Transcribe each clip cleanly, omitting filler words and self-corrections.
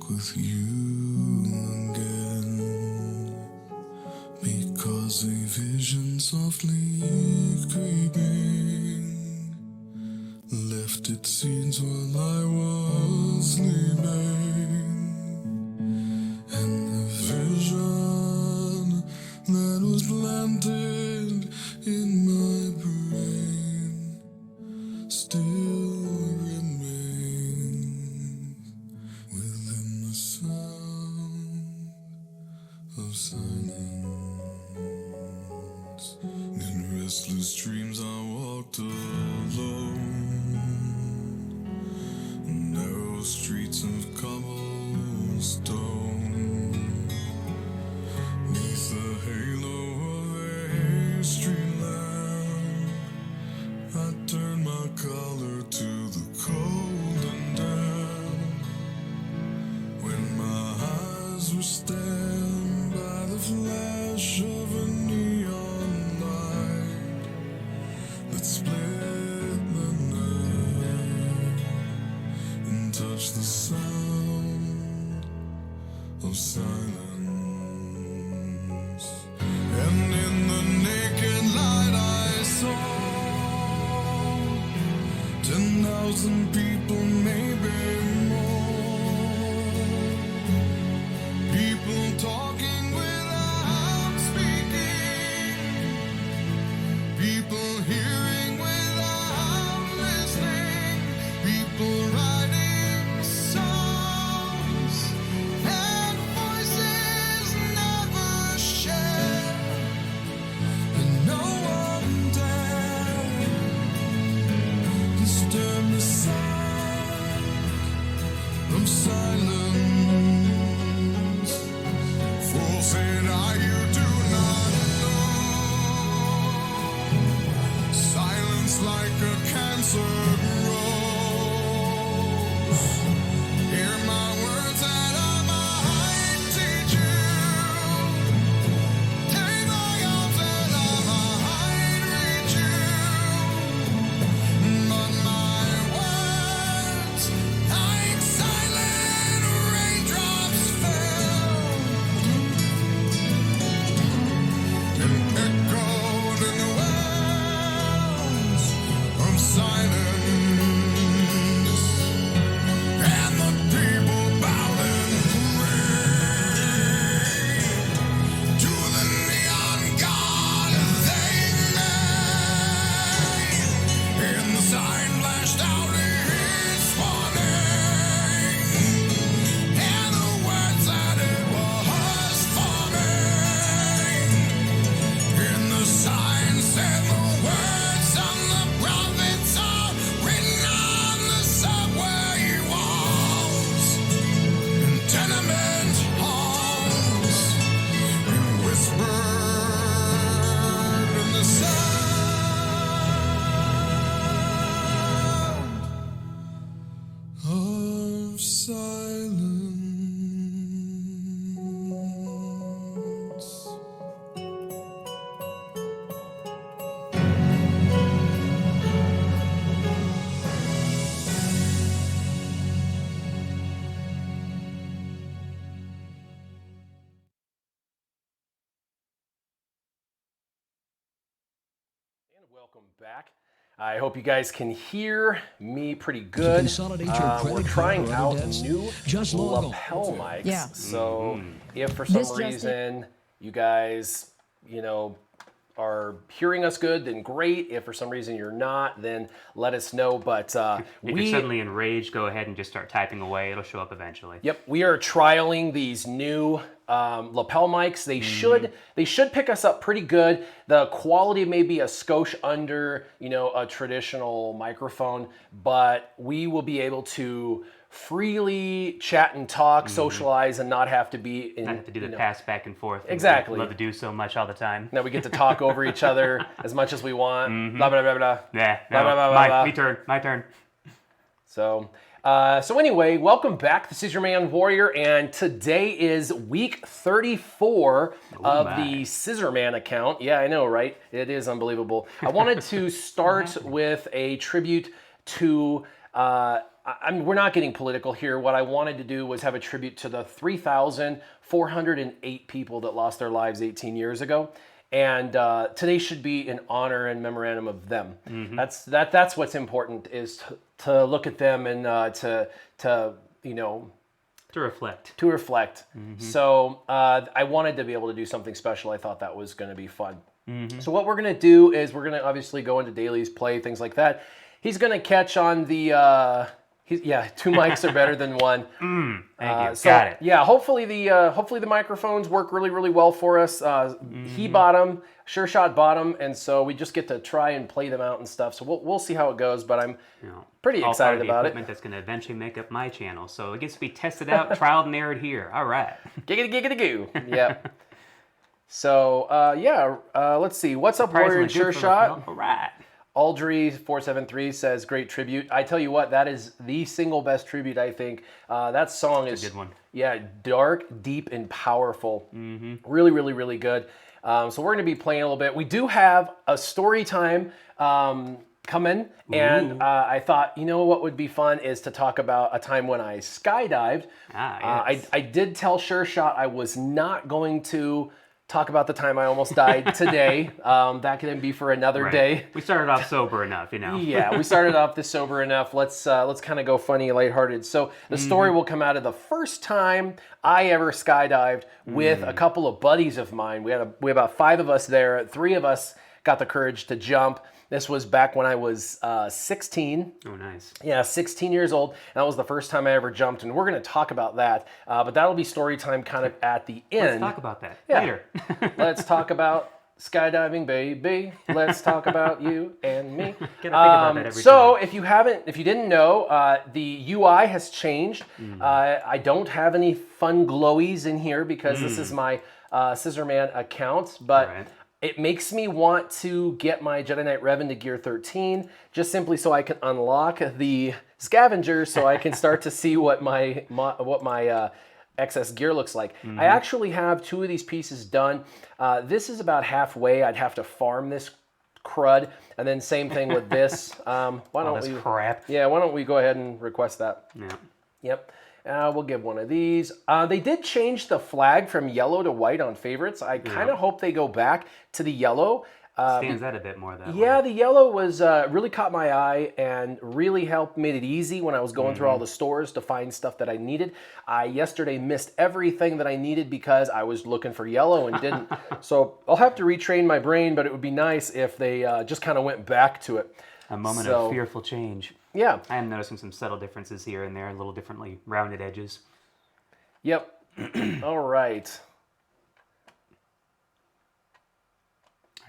with you again, because a vision softly creeping left its seeds while I was sleeping, and the vision that was planted in my brain still remains within the sound of silence. In restless dreams I walked alone, narrow streets of cobblestone, neath the halo of a street lamp. I turned my collar to the cold and damp, when my eyes were stabbed by the flash of a neon light that split the night and touched the sound of silence. And in the naked light I saw 10,000 people, maybe more. People talking without speaking. People hearing without listening. People writing songs and voices never shared. And no one dared disturb the sound of silence. Fool said I, you do not know. Silence like a cancer grows. Hear my words that I might teach you. Take my arms that I might reach you. But my words, like silent raindrops, fell and echoed in the wells of silence. And the people bowed and prayed to the neon god they made. And the sign flashed out its warning, and the words that it was forming. And the sign said the words of the prophets are written on the subway walls and tenement halls, and whispered in the sound of silence. And welcome back. I hope you guys can hear me pretty good. consolidate your credit We're card trying or out other debts, new just log on. lapel mics. Yeah. So if for some This just reason you guys, are hearing us good, then great. If for some reason you're not, then let us know. But If you're suddenly enraged, go ahead and just start typing away. It'll show up eventually. Yep, we are trialing these new lapel mics. They should pick us up pretty good. The quality may be a skosh under a traditional microphone, but we will be able to freely chat and talk, socialize, and not have to be in. Not have to do the pass back and forth. Exactly. We love to do so much all the time. Now we get to talk over each other as much as we want. Blah blah blah blah. Yeah. Blah, No, blah, blah, blah. My turn. So anyway, welcome back. This is your man Warrior, and today is week 34 of the Scissorman account. Yeah, I know, right? It is unbelievable. I wanted to start with a tribute to we're not getting political here. What I wanted to do was have a tribute to the 3,408 people that lost their lives 18 years ago. And today should be an honor and memorandum of them. That's what's important, is to look at them and to reflect. To reflect. So I wanted to be able to do something special. I thought that was going to be fun. So what we're going to do is we're going to obviously go into dailies, play, things like that. He's going to catch on the... two mics are better than one. Thank you. So, Got it. Yeah, hopefully the microphones work really, really well for us. He bought them, Sure Shot bought them, and so we just get to try and play them out and stuff. So we'll see how it goes, but I'm pretty All excited part of the about it. equipment that's going to eventually make up my channel. So it gets to be tested out, trial and errored here. All right. Giggity giggity goo. Yep. So let's see. What's up, Warrior Surprisingly good Sure for Shot? All right. Aldry473 says, great tribute. I tell you what, that is the single best tribute, I think. That song is a good one. Yeah, dark, deep, and powerful. Really, really, really good. So we're going to be playing a little bit. We do have a story time coming, and I thought, you know what would be fun is to talk about a time when I skydived. Yes. I did tell Sure Shot I was not going to talk about the time I almost died today. That can be for another day. We started off sober enough, Yeah, we started off this sober enough. Let's kind of go funny, lighthearted. So the story will come out of the first time I ever skydived with a couple of buddies of mine. We had about 5 of us there. 3 of us got the courage to jump. This was back when I was 16. Oh, nice. Yeah, 16 years old. And that was the first time I ever jumped. And we're going to talk about that. But that'll be story time kind of at the end. Let's talk about that later. Let's talk about skydiving, baby. Let's talk about you and me. Gotta think about that every So time. if you didn't know, the UI has changed. I don't have any fun glowies in here because this is my Scissorman account. But it makes me want to get my Jedi Knight Revan to Gear 13, just simply so I can unlock the scavenger, so I can start to see what my excess gear looks like. I actually have 2 of these pieces done. This is about halfway. I'd have to farm this crud, and then same thing with this. Why don't we go ahead and request that? Yeah. Yep. We'll give one of these. They did change the flag from yellow to white on favorites. I kind of hope they go back to the yellow. Stands out a bit more that way. Yeah, the yellow was really caught my eye and really made it easy when I was going through all the stores to find stuff that I needed. I yesterday missed everything that I needed because I was looking for yellow and didn't. So I'll have to retrain my brain, but it would be nice if they just kind of went back to it. A moment of fearful change. Yeah. I am noticing some subtle differences here and there, a little differently rounded edges. Yep. All right.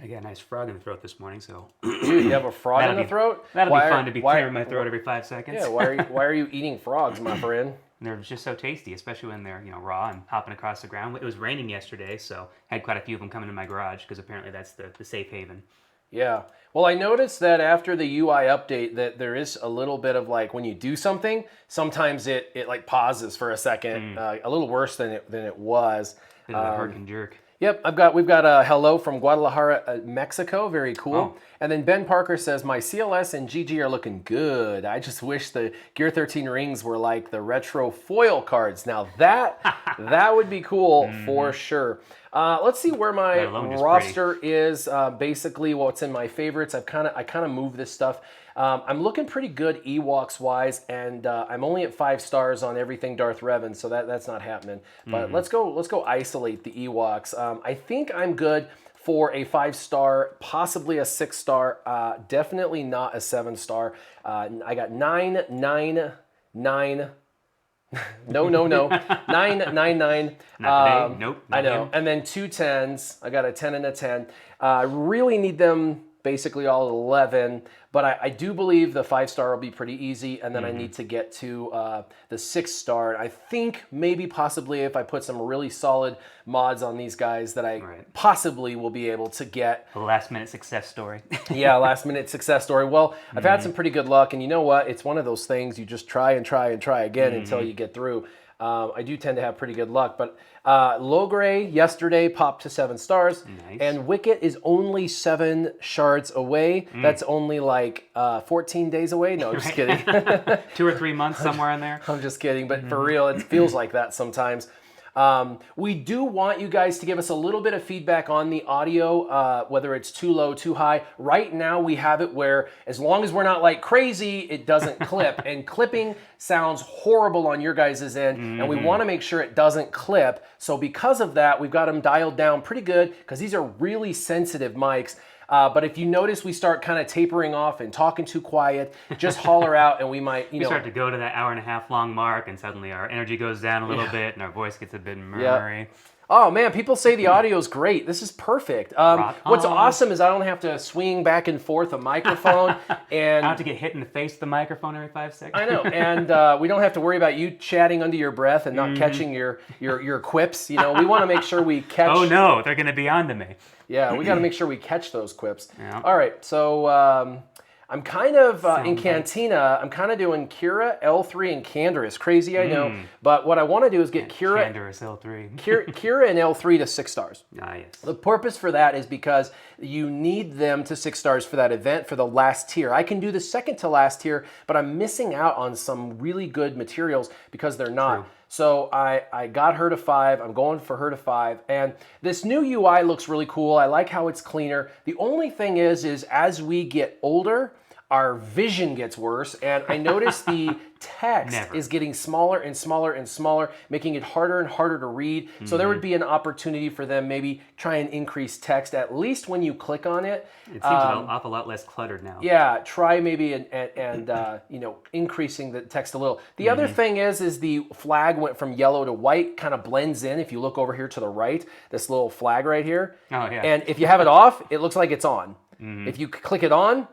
I got a nice frog in the throat this morning, so... Dude, you have a frog in the throat? That'll be fun to be clearing my throat every 5 seconds. Yeah, why are you eating frogs, my friend? They're just so tasty, especially when they're raw and hopping across the ground. It was raining yesterday, so I had quite a few of them coming in my garage because apparently that's the safe haven. Yeah. Well, I noticed that after the UI update that there is a little bit of like when you do something, sometimes it like pauses for a second, a little worse than it was. Bit of a herk and jerk. Yep, we've got a hello from Guadalajara, Mexico. Very cool. Oh. And then Ben Parker says, my CLS and GG are looking good. I just wish the Gear 13 rings were like the retro foil cards. Now that would be cool for sure. Let's see where my roster is. Basically, what's in my favorites. I kind of moved this stuff. I'm looking pretty good Ewoks wise, and I'm only at 5 stars on everything Darth Revan, so that's not happening. But let's go isolate the Ewoks. I think I'm good for a 5-star, possibly a 6-star, definitely not a 7-star. I got 9, 9, 9. No. 9, 9, 9. Not today. Nope. I know. And then 2 10s. I got a 10 and a 10. I really need them basically all 11, but I do believe the 5-star will be pretty easy, and then I need to get to the 6-star. I think maybe possibly if I put some really solid mods on these guys that I possibly will be able to get. A last-minute success story. Yeah, last-minute success story. Well, I've had some pretty good luck, and you know what? It's one of those things you just try and try and try again until you get through. I do tend to have pretty good luck, but Logray yesterday popped to 7 stars, Nice. and Wicket is only 7 shards away. That's only like 14 days away. No, just kidding. 2 or 3 months somewhere in there. I'm just kidding, but for real, it feels like that sometimes. We do want you guys to give us a little bit of feedback on the audio, whether it's too low, too high. Right now we have it where as long as we're not like crazy, it doesn't clip. And clipping sounds horrible on your guys' end, and we want to make sure it doesn't clip. So because of that, we've got them dialed down pretty good because these are really sensitive mics. But if you notice we start kind of tapering off and talking too quiet, just holler out and we might, We start to go to that hour-and-a-half long mark, and suddenly our energy goes down a little bit, and our voice gets a bit murmury. Oh man, people say the audio is great. This is perfect. What's awesome is I don't have to swing back and forth a microphone, and I have to get hit in the face with the microphone every 5 seconds. I know, and we don't have to worry about you chatting under your breath and not catching your quips. You know, we want to make sure we catch. Oh no, they're going to be on to me. Yeah, we got to make sure we catch those quips. Yeah. All right, so I'm kind of in Cantina. I'm kind of doing Kira, L3, and Canderous. Crazy, I know, but what I want to do is get Kira, Canderous L3. Kira and L3 to 6 stars. Ah, yes. The purpose for that is because you need them to 6 stars for that event for the last tier. I can do the second to last tier, but I'm missing out on some really good materials because they're not. True. So I got her to 5. I'm going for her to 5. And this new UI looks really cool. I like how it's cleaner. The only thing is as we get older, our vision gets worse. And I noticed the text is getting smaller and smaller and smaller, making it harder and harder to read. So there would be an opportunity for them maybe try and increase text, at least when you click on it. It seems an awful lot less cluttered now. Yeah, try maybe and you know, increasing the text a little. The other thing is the flag went from yellow to white, kind of blends in. If you look over here to the right, this little flag right here. Oh, yeah. And if you have it off, it looks like it's on. If you click it on,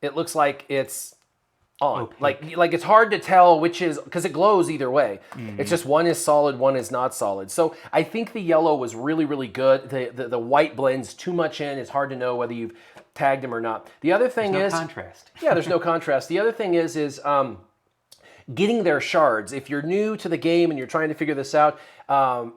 it looks like it's on. Like it's hard to tell which is, because it glows either way. It's just one is solid, one is not solid. So I think the yellow was really, really good. The white blends too much in. It's hard to know whether you've tagged them or not. The other thing There's is no contrast. Yeah, there's no contrast. The other thing is getting their shards. If you're new to the game and you're trying to figure this out,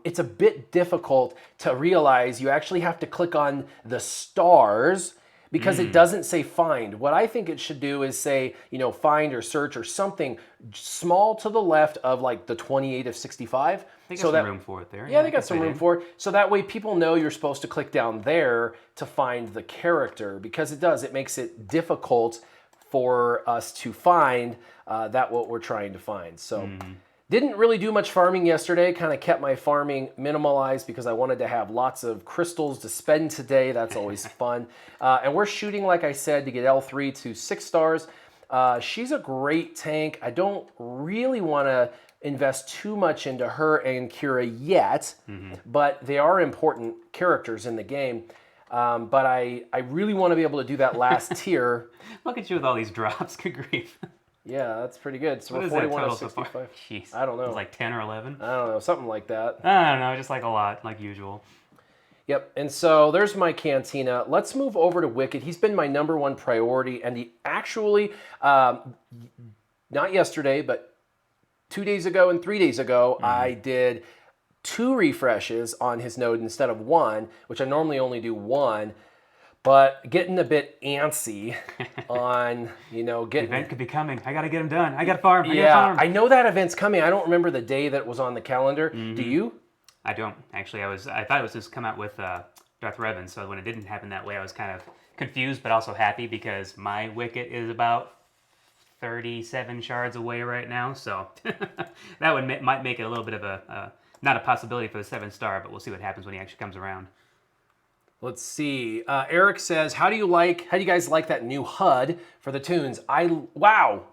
it's a bit difficult to realize you actually have to click on the stars because it doesn't say find. What I think it should do is say, you know, find or search or something small to the left of like the 28 of 65. They got some room for it there. Yeah, they got some room for it. So that way people know you're supposed to click down there to find the character, because it makes it difficult for us to find that what we're trying to find. So didn't really do much farming yesterday, kind of kept my farming minimalized because I wanted to have lots of crystals to spend today. That's always fun. And we're shooting, like I said, to get L3 to 6 stars. She's a great tank. I don't really want to invest too much into her and Kira yet, but they are important characters in the game. But I really want to be able to do that last tier. Look at you with all these drops. Good grief. Yeah, that's pretty good. So What we're is that 41 total of so far? 65. Jeez. I don't know. It's like 10 or 11? I don't know, something like that. I don't know, just like a lot, like usual. Yep, and so there's my Cantina. Let's move over to Wicket. He's been my #1 priority, and he actually, not yesterday, but 2 days ago and 3 days ago, I did 2 refreshes on his node instead of 1, which I normally only do 1. But getting a bit antsy on, you know, The event could be coming. I got to get them done. I got to farm. Yeah, I know that event's coming. I don't remember the day that it was on the calendar. Do you? I don't. Actually, I thought it was just come out with Darth Revan, so when it didn't happen that way, I was kind of confused, but also happy because my Wicket is about 37 shards away right now, so that might make it a little bit of a, not a possibility for the 7-star, but we'll see what happens when he actually comes around. Let's see. Eric says, "How do you guys like that new HUD for the tunes?" Wow.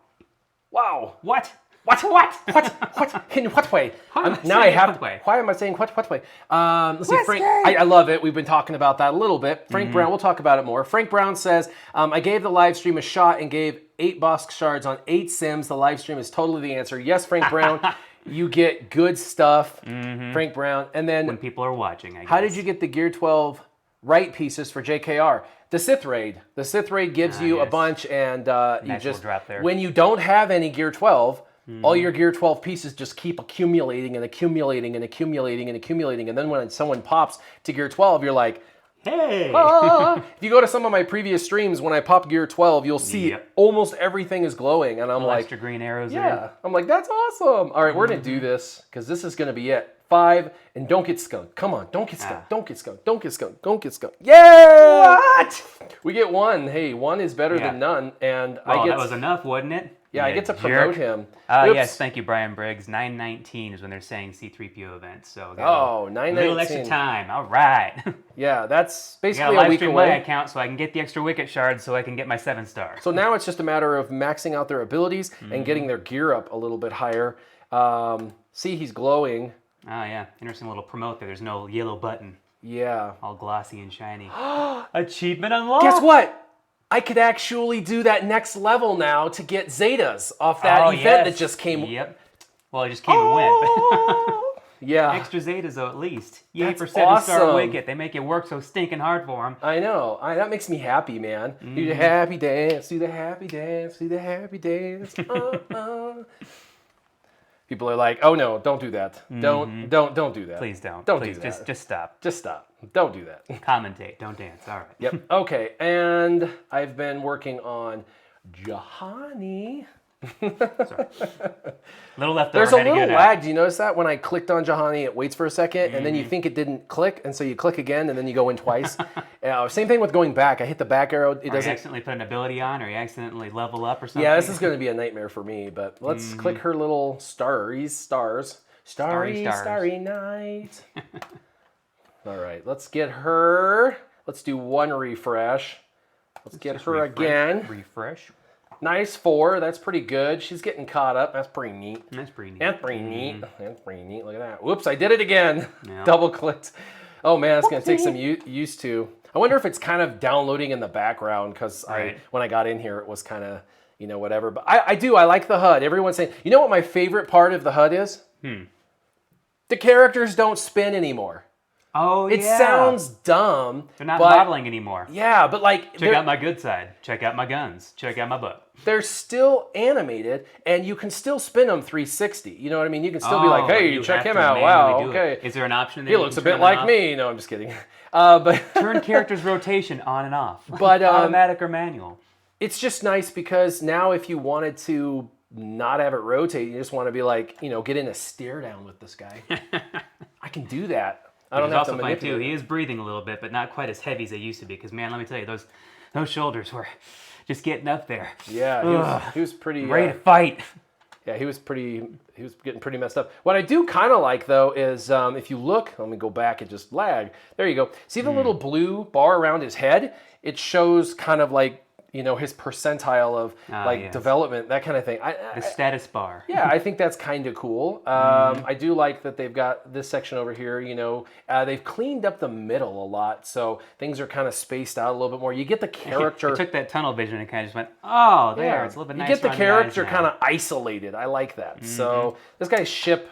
What? What? In what way? Now I have. Why am I saying what way? Let's see, Frank. I love it. We've been talking about that a little bit. Frank Brown. We'll talk about it more. Frank Brown says, "I gave the live stream a shot and gave 8 Bosk shards on 8 sims. The live stream is totally the answer." Yes, Frank Brown. You get good stuff, Frank Brown. And then When people are watching, I guess. how did you get the Gear 12 right pieces for JKR? The Sith Raid. The Sith Raid gives you a bunch, and you Nice just little drop there. when you don't have any Gear 12, all your Gear 12 pieces just keep accumulating and accumulating and accumulating and accumulating. And then when someone pops to Gear 12, you're like, Hey! ah. If you go to some of my previous streams, when I pop Gear 12, you'll see Yep. almost everything is glowing. And I'm like, Extra green arrows yeah. there. I'm like, that's awesome. All right, we're going to do this because this is going to be it. 5, and don't get skunked. Come on, don't get skunked. Don't get skunked. Don't get skunked. Don't get skunked. Yeah! What? We get 1. Hey, 1 is better than none. And Well, I get that was enough, wasn't it? Yeah, I You get to jerk. promote him. Yes, thank you, Brian Briggs. 9:19 is when they're saying C-3PO events. So Oh, a 9:19. little extra time. All right. Yeah, that's I gotta basically a live week stream my away. account so I can get the extra wicket shards so I can get my 7-star. So now it's just a matter of maxing out their abilities and getting their gear up a little bit higher. See, he's glowing. Oh yeah, interesting little promote there. There's no yellow button. Yeah. All glossy and shiny. Achievement unlocked. Guess what? I could actually do that next level now to get Zetas off that event that just came. Yep. Well, it just came and went. Yeah. Extra Zetas though, at least. Yay That's for 7-star awesome. wicket. They make it work so stinking hard for them. I know. That makes me happy, man. Do the happy dance. Do the happy dance. Do the happy dance. People are like, "Oh no, don't do that. Don't do that. Please don't. Don't Please, do that. Just stop. Just stop. Don't do that." Commentate. Don't dance. All right. Yep. Okay. And I've been working on Jahani. Little left over. There's a had to little get it out. lag. Do you notice that? When I clicked on Jahani, it waits for a second, and then you think it didn't click, and so you click again, and then you go in twice. Same thing with going back. I hit the back arrow. It Or you doesn't. accidentally put an ability on, or you accidentally level up or something. Yeah, this is going to be a nightmare for me. But let's click her little stars. Starry night. All right, let's get her. Let's do 1 refresh. Let's get her again. Refresh. Nice 4. That's pretty good. She's getting caught up. That's pretty neat. That's pretty neat. That's pretty neat. That's pretty neat. Look at that. Whoops, I did it again. Yeah. Double clicked. Oh man, it's going to take some used to. I wonder if it's kind of downloading in the background because when I got in here, it was kind of, whatever. But I like the HUD. Everyone's saying, you know what my favorite part of the HUD is? The characters don't spin anymore. Oh, yeah. It sounds dumb. They're not but, modeling anymore. Yeah, but like... Check out my good side. Check out my guns. Check out my butt. They're still animated, and you can still spin them 360. You know what I mean? You can still be like, hey, check him out. Wow, okay. Is there an option there? He looks a bit like me. No, I'm just kidding. But Turn character's rotation on and off. But automatic or manual. It's just nice because now if you wanted to not have it rotate, you just want to be like, get in a stare down with this guy. I can do that. I don't have to manipulate. Also fine too. He is breathing a little bit, but not quite as heavy as they used to be. Because man, let me tell you, those shoulders were just getting up there. Yeah, he was pretty ready to fight. Yeah, he was getting pretty messed up. What I do kind of like though is if you look, let me go back and just lag. There you go. See the little blue bar around his head? It shows kind of like his percentile of development, that kind of thing. The status bar. Yeah, I think that's kind of cool. I do like that they've got this section over here. They've cleaned up the middle a lot, so things are kind of spaced out a little bit more. You get the character. I took that tunnel vision and kind of just went, oh, there. Yeah. It's a little bit nicer. You get the character kind of isolated. I like that. So this guy's ship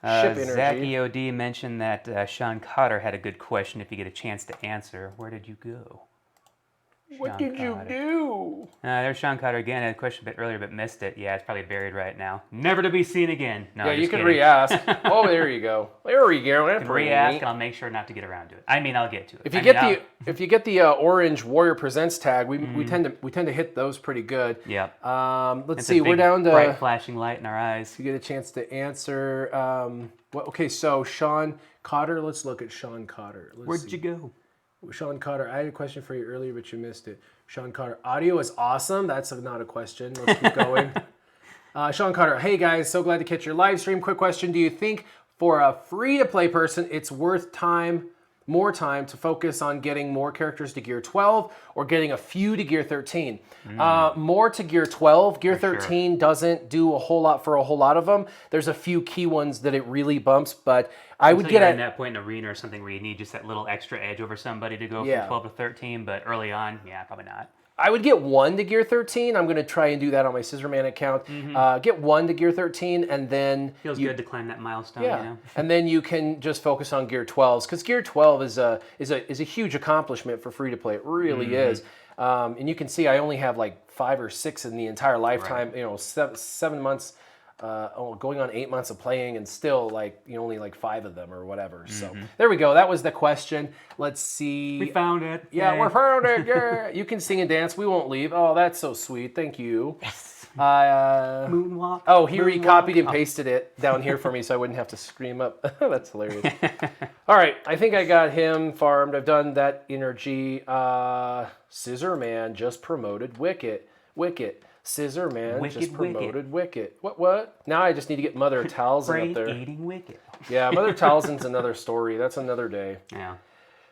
energy. Zach EOD mentioned that Sean Cotter had a good question. If you get a chance to answer, where did you go? What did you do? There's Sean Cotter again. I had a question a bit earlier, but missed it. Yeah, it's probably buried right now. Never to be seen again. No, yeah, you can re-ask. Oh, there you go. There we go. That's pretty re-ask, neat. and I'll make sure not to get around to it. I mean, I'll get to it. If you get the orange Warrior Presents tag, we tend to hit those pretty good. Yeah. Let's see. We're down to bright flashing light in our eyes. You get a chance to answer. Okay, so Sean Cotter. Let's look at Sean Cotter. Where'd you go? Sean Cotter, I had a question for you earlier, but you missed it. Sean Cotter, audio is awesome. That's not a question. Let's keep going. Sean Cotter, hey guys, so glad to catch your live stream. Quick question. Do you think for a free-to-play person, it's worth more time to focus on getting more characters to Gear 12 or getting a few to Gear 13? More to Gear 12. Gear 13 doesn't do a whole lot for a whole lot of them. There's a few key ones that it really bumps, but I would get at that point in arena or something where you need just that little extra edge over somebody to go from 12 to 13, but early on, yeah, probably not. I would get 1 to Gear 13. I'm going to try and do that on my Scissorman account. Get 1 to Gear 13, and then... Feels good to climb that milestone, Yeah, and then you can just focus on Gear 12s, because Gear 12 is a huge accomplishment for free-to-play. It really is. And you can see I only have like 5 or 6 in the entire lifetime, 7 months going on 8 months of playing, and still like only like 5 of them or whatever. So there we go. That was the question. Let's see. We found it. Yeah, Yay. we found it. Yeah, you can sing and dance. We won't leave. Oh, that's so sweet. Thank you. Moonwalk. Oh, he moonwalk. copied and pasted it down here for me, so I wouldn't have to scream up. That's hilarious. All right, I think I got him farmed. I've done that energy. Scissorman just promoted Wicket. Scissorman just promoted Wicket. What? Now I just need to get Mother Talzin up there. Brain-eating Wicket. Yeah, Mother Talzin's another story. That's another day. Yeah.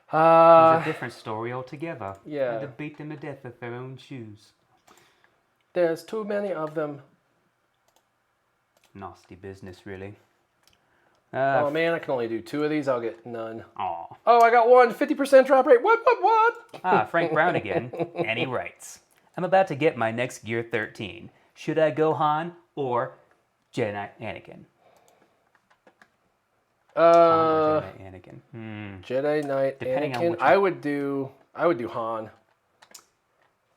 It's a different story altogether. Yeah. Had to beat them to death with their own shoes. There's too many of them. Nasty business, really. Oh man, I can only do 2 of these. I'll get none. Aw. Oh, I got 1. 50% drop rate. What? Frank Brown again. And he writes, I'm about to get my next Gear 13. Should I go Han or Jedi Anakin? Han or Jedi Anakin. Jedi Knight Depending on Anakin. which I would do Han.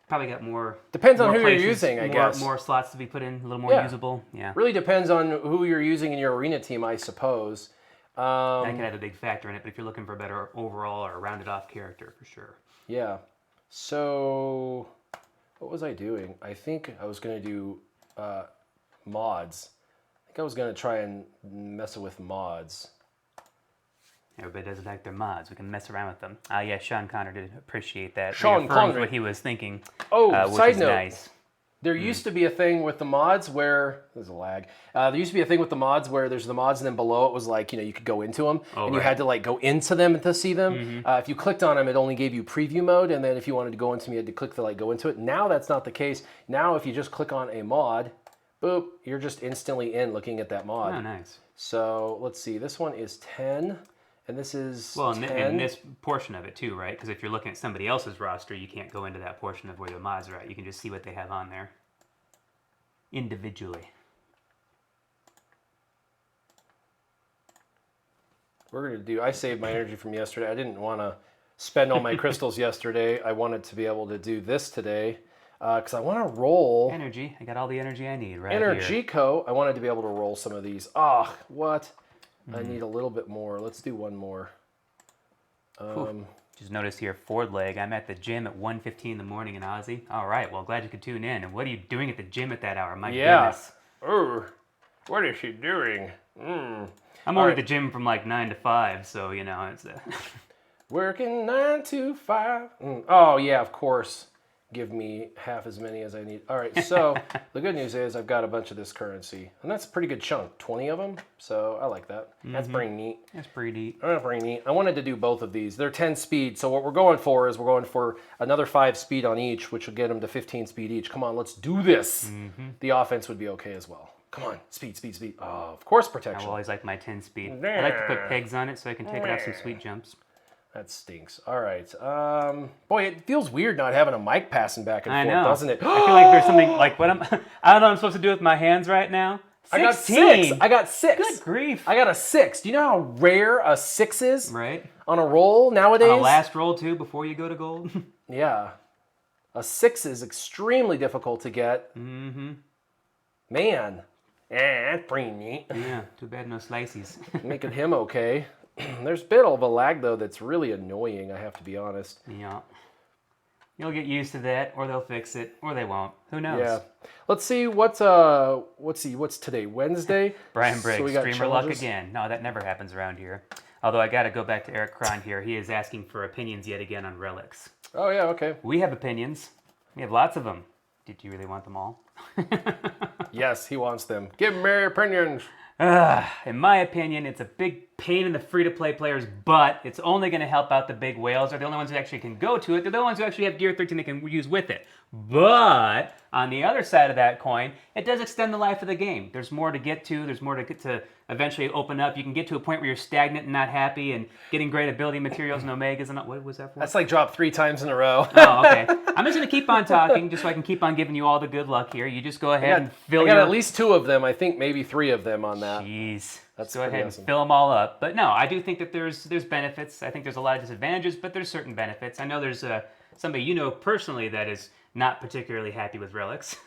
Probably got more. Depends on more who you're places, using, I guess. More slots to be put in, a little more Yeah. usable. Yeah. Really depends on who you're using in your arena team, I suppose. That can have a big factor in it, but if you're looking for a better overall or rounded off character, for sure. Yeah. So, what was I doing? I think I was going to do mods. I think I was going to try and mess with mods. Everybody does like their mods. We can mess around with them. Yeah, Sean Connor did appreciate that. Sean Reaffirmed Connery. what he was thinking. Oh, which side is note. nice. There used to be a thing with the mods where there's a lag. There used to be a thing with the mods where there's the mods and then below it was like, you could go into them and you had to like go into them to see them. If you clicked on them, it only gave you preview mode, and then if you wanted to go into them, you had to click to like go into it. Now that's not the case. Now if you just click on a mod, boop, you're just instantly in looking at that mod. Oh, nice. So let's see. This one is 10, and this is Well, 10. and this portion of it too, right? Because if you're looking at somebody else's roster, you can't go into that portion of where the mods are at. You can just see what they have on there individually. We're going to do, I saved my energy from yesterday. I didn't want to spend all my crystals yesterday. I wanted to be able to do this today because I want to roll. Energy. I got all the energy I need right Energy here. Co. I wanted to be able to roll some of these. Ah, what? I need a little bit more. Let's do one more. Just notice here, forward leg. I'm at the gym at 1:15 in the morning in Aussie. All right, well, glad you could tune in. And what are you doing at the gym at that hour? My goodness. What is she doing? I'm only at the gym from like 9 to 5, so, it's... Working 9 to 5. Oh, yeah, of course. Give me half as many as I need. All right, so the good news is I've got a bunch of this currency. And that's a pretty good chunk, 20 of them. So I like that. That's pretty neat. That's pretty neat. That's pretty neat. I wanted to do both of these. They're 10 speed, so what we're going for is we're going for another 5 speed on each, which will get them to 15 speed each. Come on, let's do this. The offense would be okay as well. Come on, speed, speed, speed. Oh, of course, I protection. always like my 10 speed. I like to put pegs on it so I can take it off some sweet jumps. That stinks. All right. Boy, it feels weird not having a mic passing back and I forth, know. doesn't it? I feel like there's something like what I don't know what I'm supposed to do with my hands right now. 16. I got 6. Good grief. I got a 6. Do you know how rare a 6 is Right. on a roll nowadays? On a last roll too before you go to gold. Yeah. A 6 is extremely difficult to get. Man. That's pretty neat. Yeah. Too bad no slices. Making him okay. There's a bit of a lag, though, that's really annoying, I have to be honest. Yeah. You'll get used to that, or they'll fix it, or they won't. Who knows? Yeah. Let's see, what's today? Wednesday? Brian Briggs, So we got streamer luck challenges? again. No, that never happens around here. Although I got to go back to Eric Cron here. He is asking for opinions yet again on relics. Oh, yeah, okay. We have opinions. We have lots of them. Did you really want them all? Yes, he wants them. Give me your opinions. In my opinion, it's a big pain in the free-to-play players' butt. It's only going to help out the big whales. They're the only ones who actually can go to it. They're the ones who actually have Gear 13 they can use with it. But on the other side of that coin, it does extend the life of the game. There's more to get to. There's more to get to eventually open up. You can get to a point where you're stagnant and not happy and getting great ability materials and omegas. And what was that for? That's like drop 3 times in a row. Oh, okay. I'm just going to keep on talking just so I can keep on giving you all the good luck here. You just go ahead and fill I got your... at least 2 of them. I think maybe 3 of them on that. Jeez. That's go ahead pretty and awesome. fill them all up. But no, I do think that there's benefits. I think there's a lot of disadvantages, but there's certain benefits. I know there's somebody you know personally that is not particularly happy with Relics.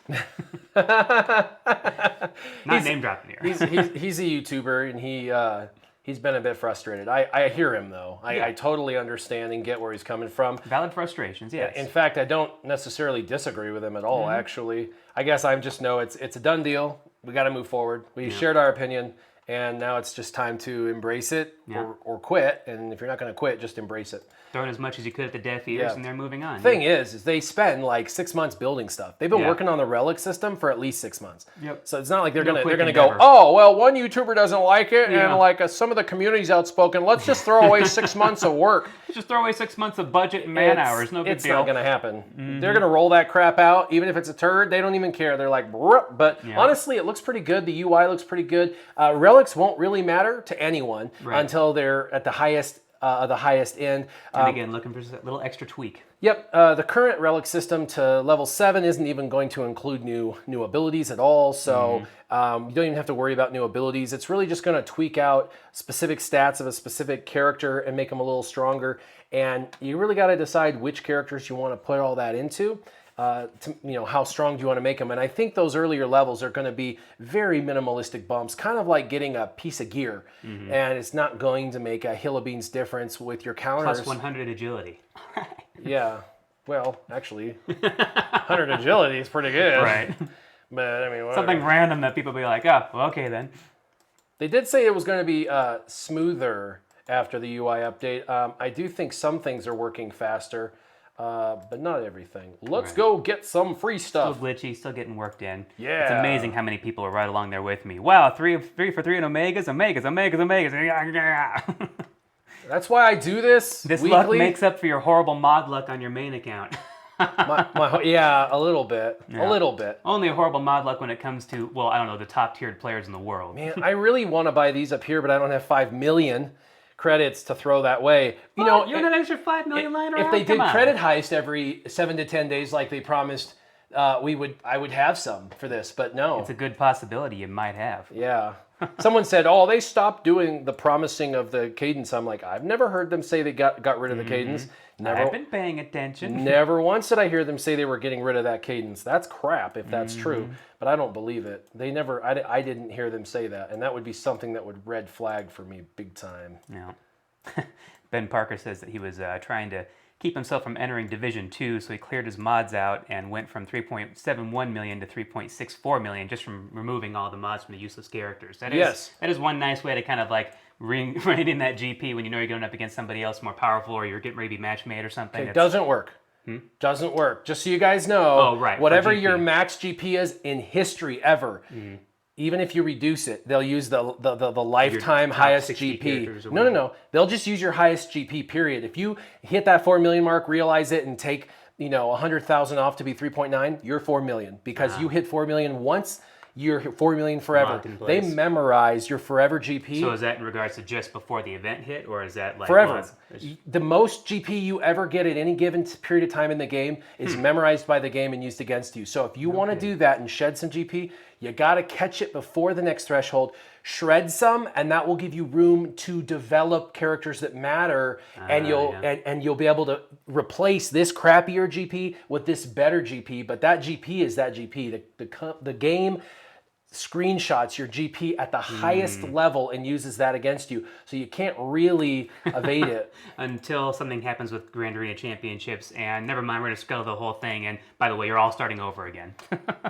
Not name dropping here. He's a YouTuber, and he's been a bit frustrated. I hear him, though. I totally understand and get where he's coming from. Valid frustrations, yes. In fact, I don't necessarily disagree with him at all, actually. I guess I just know it's a done deal. We got to move forward. We shared our opinion, and now it's just time to embrace it or quit. And if you're not going to quit, just embrace it. Throwing as much as you could at the deaf ears, and they're moving on. Thing is they spend like 6 months building stuff. They've been working on the Relic system for at least 6 months. Yep. So it's not like they're gonna endeavor. go, oh well, one YouTuber doesn't like it, and like some of the community's outspoken. Let's just throw away 6 months of work. Just throw away 6 months of budget and man hours. No big it's deal. Not gonna happen. They're gonna roll that crap out, even if it's a turd. They don't even care. They're like, bruh. But honestly, it looks pretty good. The UI looks pretty good. Relics won't really matter to anyone until they're at the highest end. And again, looking for a little extra tweak. Yep, the current Relic system to level 7 isn't even going to include new abilities at all, so you don't even have to worry about new abilities. It's really just going to tweak out specific stats of a specific character and make them a little stronger, and you really got to decide which characters you want to put all that into. How strong do you want to make them? And I think those earlier levels are going to be very minimalistic bumps, kind of like getting a piece of gear. And it's not going to make a hill of beans difference with your counters. Plus 100 agility. Yeah. Well, actually, 100 agility is pretty good. Right. But, I mean, whatever. Something random that people be like, oh, well, okay then. They did say it was going to be smoother after the UI update. I do think some things are working faster. But not everything. Let's go get some free stuff. Still glitchy, still getting worked in. Yeah. It's amazing how many people are right along there with me. Wow, 3 for 3 in Omegas. That's why I do this This weekly. luck makes up for your horrible mod luck on your main account. Yeah, a little bit. Yeah. A little bit. Only a horrible mod luck when it comes to, well, I don't know, the top tiered players in the world. Man, I really want to buy these up here, but I don't have 5 million credits to throw that way. You know, you're an extra 5 million lying around. If they did credit heist every 7 to 10 days like they promised, I would have some for this, but no. It's a good possibility you might have. Yeah. Someone said, oh, they stopped doing the promising of the cadence. I'm like, I've never heard them say they got rid of the cadence. Never, I've been paying attention. Never once did I hear them say they were getting rid of that cadence. That's crap if that's true, but I don't believe it. They never, I didn't hear them say that, and that would be something that would red flag for me big time. Yeah. Ben Parker says that he was trying to keep himself from entering Division 2, so he cleared his mods out and went from 3.71 million to 3.64 million just from removing all the mods from the useless characters. That is one nice way to kind of like rein in that GP when you know you're going up against somebody else more powerful or you're getting ready to be match made or something. It doesn't work. Doesn't work. Just so you guys know, whatever your max GP is in history ever, even if you reduce it, they'll use the lifetime highest GP. No. They'll just use your highest GP, period. If you hit that 4 million mark, realize it, and take 100,000 off to be 3.9, you're 4 million. Because you hit 4 million once, you're 4 million forever. They memorize your forever GP. So is that in regards to just before the event hit, or is that like... Forever. The most GP you ever get at any given period of time in the game is memorized by the game and used against you. So if you want to do that and shed some GP, you got to catch it before the next threshold, shred some, and that will give you room to develop characters that matter, and you'll be able to replace this crappier GP with this better GP. But that GP is that GP. The game screenshots your GP at the highest level and uses that against you, so you can't really evade it until something happens with Grand Arena Championships. And never mind, we're gonna scale the whole thing. And by the way, you're all starting over again.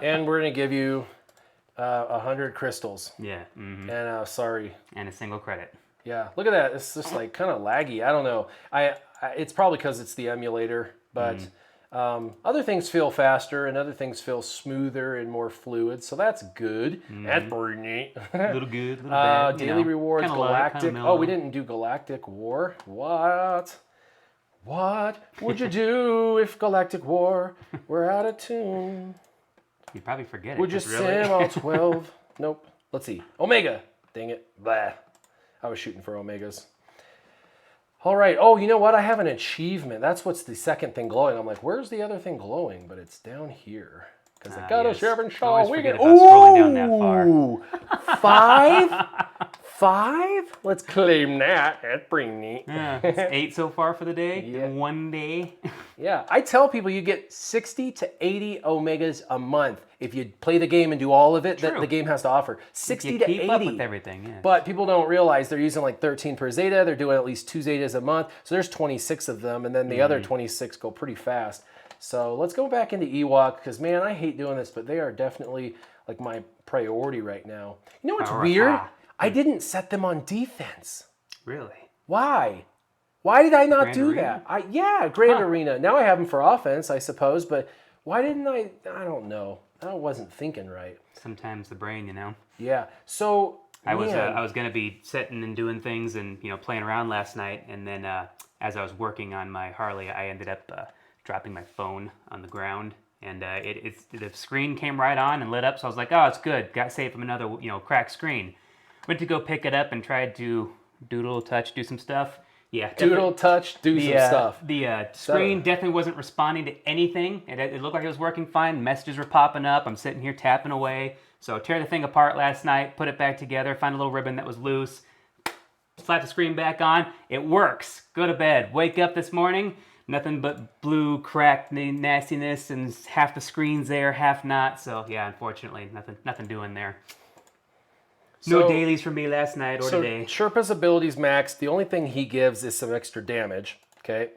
And we're gonna give you 100 crystals. Yeah. And sorry. And a single credit. Yeah. Look at that. It's just like kind of laggy. I don't know. It's probably because it's the emulator, but other things feel faster and other things feel smoother and more fluid. So that's good. That's pretty neat. A little good, a little bad. Daily rewards, Galactic. Light, we didn't do Galactic War. What? What would you do if Galactic War were out of tune? You'd probably forget it. Would you sim all 12? Nope. Let's see. Omega. Dang it. Blah. I was shooting for Omegas. All right. Oh, you know what? I have an achievement. That's what's the second thing glowing. I'm like, where's the other thing glowing? But it's down here. Because I got a Chevron Shaw. We get scrolling down that far. 5? Let's claim that. That's pretty neat. Yeah, it's 8 so far for the day. Yeah. In one day. Yeah, I tell people you get 60 to 80 omegas a month if you play the game and do all of it that True. the game has to offer. 60 You to keep 80. up with everything, yeah. But people don't realize they're using like 13 per Zeta. They're doing at least 2 Zetas a month. So there's 26 of them, and then the other 26 go pretty fast. So let's go back into Ewok, because, man, I hate doing this, but they are definitely like my priority right now. You know what's weird? I didn't set them on defense. Really? Why? Why did I not Grand do Arena? that? Yeah, Grand Arena. Now I have them for offense, I suppose, but why didn't I? I don't know. I wasn't thinking right. Sometimes the brain, you know. Yeah. So I was gonna be sitting and doing things and playing around last night, and then as I was working on my Harley, I ended up dropping my phone on the ground, and the screen came right on and lit up. So I was like, oh, it's good. Got saved from another cracked screen. Went to go pick it up and tried to doodle, touch, do some stuff. Yeah, doodle, touch, do some stuff. The screen definitely wasn't responding to anything. It looked like it was working fine. Messages were popping up. I'm sitting here tapping away. So tear the thing apart last night, put it back together, find a little ribbon that was loose, slap the screen back on. It works. Go to bed. Wake up this morning, nothing but blue, cracked nastiness, and half the screen's there, half not. So yeah, unfortunately, nothing doing there. No dailies for me last night or today. Sherpa's ability's maxed. The only thing he gives is some extra damage, okay?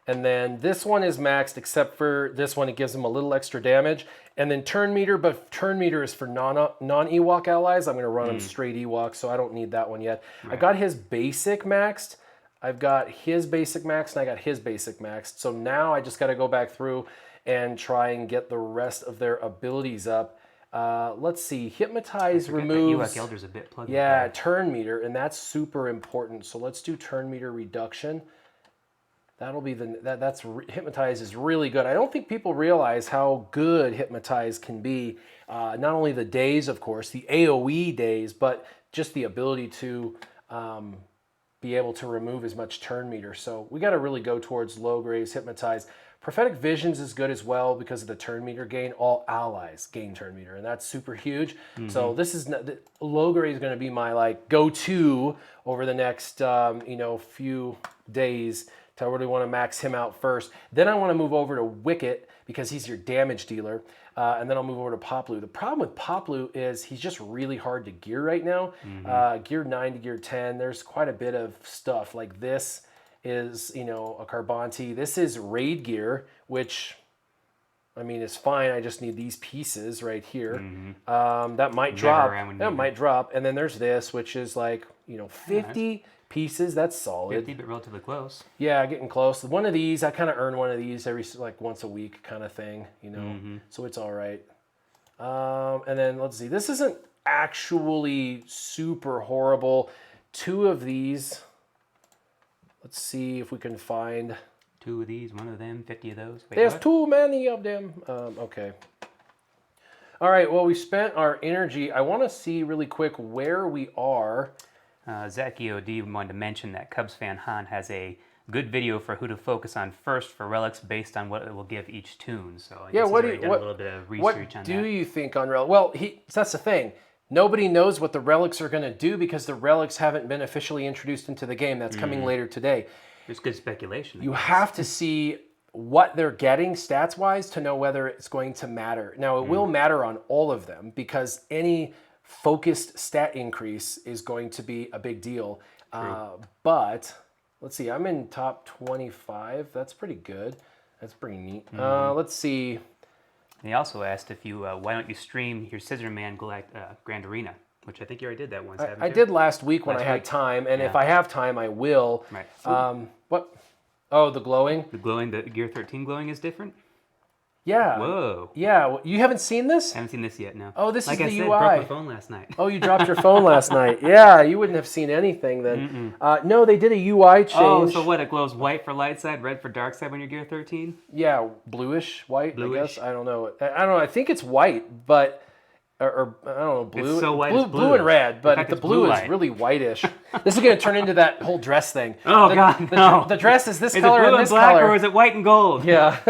And then this one is maxed, except for this one, it gives him a little extra damage. And then turn meter, but turn meter is for non-Ewok allies. I'm going to run him straight Ewok, so I don't need that one yet. Right. I got his basic maxed. I've got his basic maxed, and I got his basic maxed. So now I just got to go back through and try and get the rest of their abilities up. Let's see. Hypnotize removes. Ewok Elder's a bit plugged. Yeah, turn meter, and that's super important. So let's do turn meter reduction. That'll be Hypnotize is really good. I don't think people realize how good Hypnotize can be. Not only the days, of course, the AOE days, but just the ability to be able to remove as much turn meter. So we got to really go towards low grades, Hypnotize. Prophetic Visions is good as well because of the turn meter gain. All allies gain turn meter, and that's super huge. So this is low grade is going to be my go-to over the next few days. I really want to max him out first. Then I want to move over to Wicket because he's your damage dealer, and then I'll move over to Poplu. The problem with Poplu is he's just really hard to gear right now. Gear 9 to gear 10. There's quite a bit of stuff like this. Is a Carbonti. This is raid gear, which I mean is fine. I just need these pieces right here. That might drop. That might drop. And then there's this, which is 50 pieces. That's solid. 50, but relatively close. Yeah, getting close. One of these, I kind of earn one of these every once a week kind of thing. So it's all right. And then let's see. This isn't actually super horrible. 2 of these. Let's see if we can find 2 of these, 1 of them, 50 of those. Wait, there's what? too many of them. Okay. All right. Well, we spent our energy. I want to see really quick where we are. Zach EOD wanted to mention that Cubs fan Han has a good video for who to focus on first for relics based on what it will give each tune. So I guess he's done a little bit of research on that. What do you think on relic? Well, that's the thing. Nobody knows what the relics are going to do because the relics haven't been officially introduced into the game. That's coming later today. There's good speculation. You have to see what they're getting stats-wise to know whether it's going to matter. Now, it will matter on all of them because any focused stat increase is going to be a big deal. But let's see. I'm in top 25. That's pretty good. That's pretty neat. Let's see. He also asked if you, why don't you stream your Scissorman Grand Arena, which I think you already did that once, haven't you? I did last week when I had time, and if I have time, I will. Right. What? Oh, the glowing? The Gear 13 glowing is different? Yeah. Whoa. Yeah. You haven't seen this? I haven't seen this yet, no. Oh, this is the UI. Broke my phone last night. Oh, you dropped your phone last night. Yeah, you wouldn't have seen anything then. No, they did a UI change. Oh, so what? It glows white for light side, red for dark side when you're Gear 13? Yeah, bluish white, I guess. I don't know. I think it's white, but... Or I don't know, blue. It's so white, blue and red, but fact, the it's blue blue is light. really whitish. This is going to turn into that whole dress thing. Oh, God, no. The dress is this is color it blue and this and black, color. or is it white and gold? Yeah.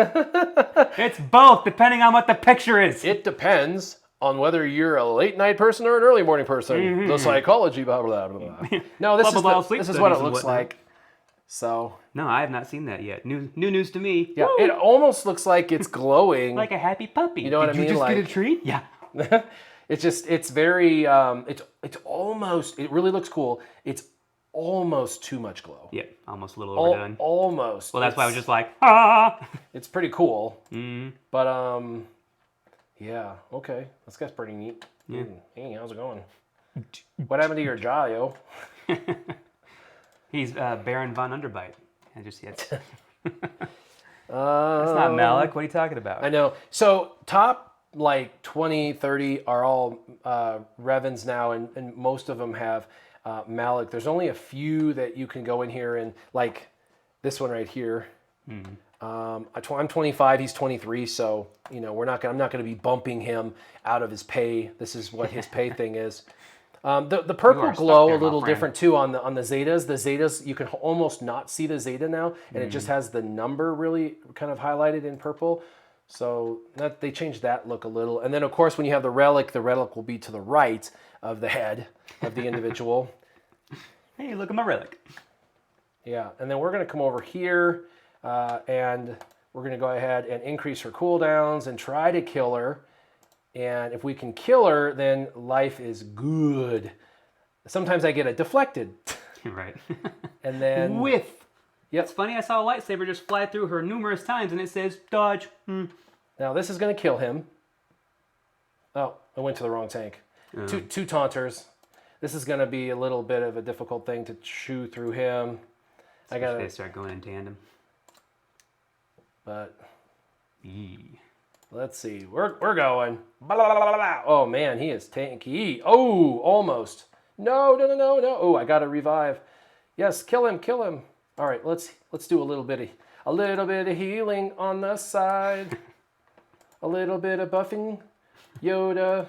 It's both, depending on what the picture is. It depends on whether you're a late night person or an early morning person. The psychology, blah, blah, blah, blah. No, this Blah, blah, blah, is sleep this is what it studies and looks whatnot. like. So, No, I have not seen that yet. New news to me. yeah, Woo! it almost looks like it's glowing. Like a happy puppy. You know what I Did mean? you just get a Like- treat? Yeah. it's very, it's almost, it really looks cool. It's almost too much glow. Yeah, almost a little overdone. Almost. Well, that's why I was It's- just like, ah. It's pretty cool. Mm-hmm. But, yeah, okay. This guy's pretty neat. Yeah. Hey, how's it going? What happened to your jaw, yo? He's Baron von Underbite. I just yet. That's That's not Malik. What are you talking about? I know. So top like 20, 30 are all Revens now, and most of them have Malik. There's only a few that you can go in here and like this one right here. I'm 25. He's 23. So you know I'm not going to be bumping him out of his pay. This is what his pay thing is. The purple are stuck glow there, a my little friend. different too on the Zetas. The Zetas you can almost not see the Zeta now, and it just has the number really kind of highlighted in purple. So that they changed that look a little. And then of course when you have the relic will be to the right of the head of the individual. Hey, look at my relic. Yeah, and then we're going to come over here and we're going to go ahead and increase her cooldowns and try to kill her. And if we can kill her, then life is good. Sometimes I get it deflected. Right. And then... With. Yep. It's funny, I saw a lightsaber just fly through her numerous times and it says dodge. Now this is going to kill him. Oh, I went to the wrong tank. Two taunters. This is going to be a little bit of a difficult thing to chew through him. I got They to... start going in tandem. But... Yee. Let's see. We're going. Blah, blah, blah, blah, blah. Oh man, he is tanky. Oh, almost. No. Oh, I got to revive. Yes, kill him. All right, let's do a little bit of healing on the side. A little bit of buffing. Yoda.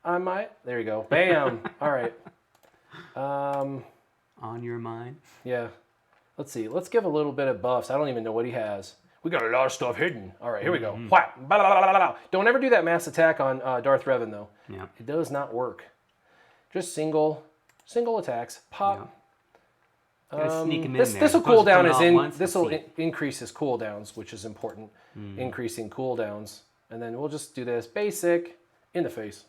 I might. There you go. Bam. All right. On your mind. Yeah. Let's see. Let's give a little bit of buffs. I don't even know what he has. We got a lot of stuff hidden. All right, here we go. Whap. Blah, blah, blah, blah, blah. Don't ever do that mass attack on Darth Revan, though. Yeah. It does not work. Just single attacks. Pop. Gotta sneak him in This there. will As opposed cool to down coming as all at in. once, This will see. increase his cooldowns, which is important. Increasing cooldowns, and then we'll just do this basic in the face.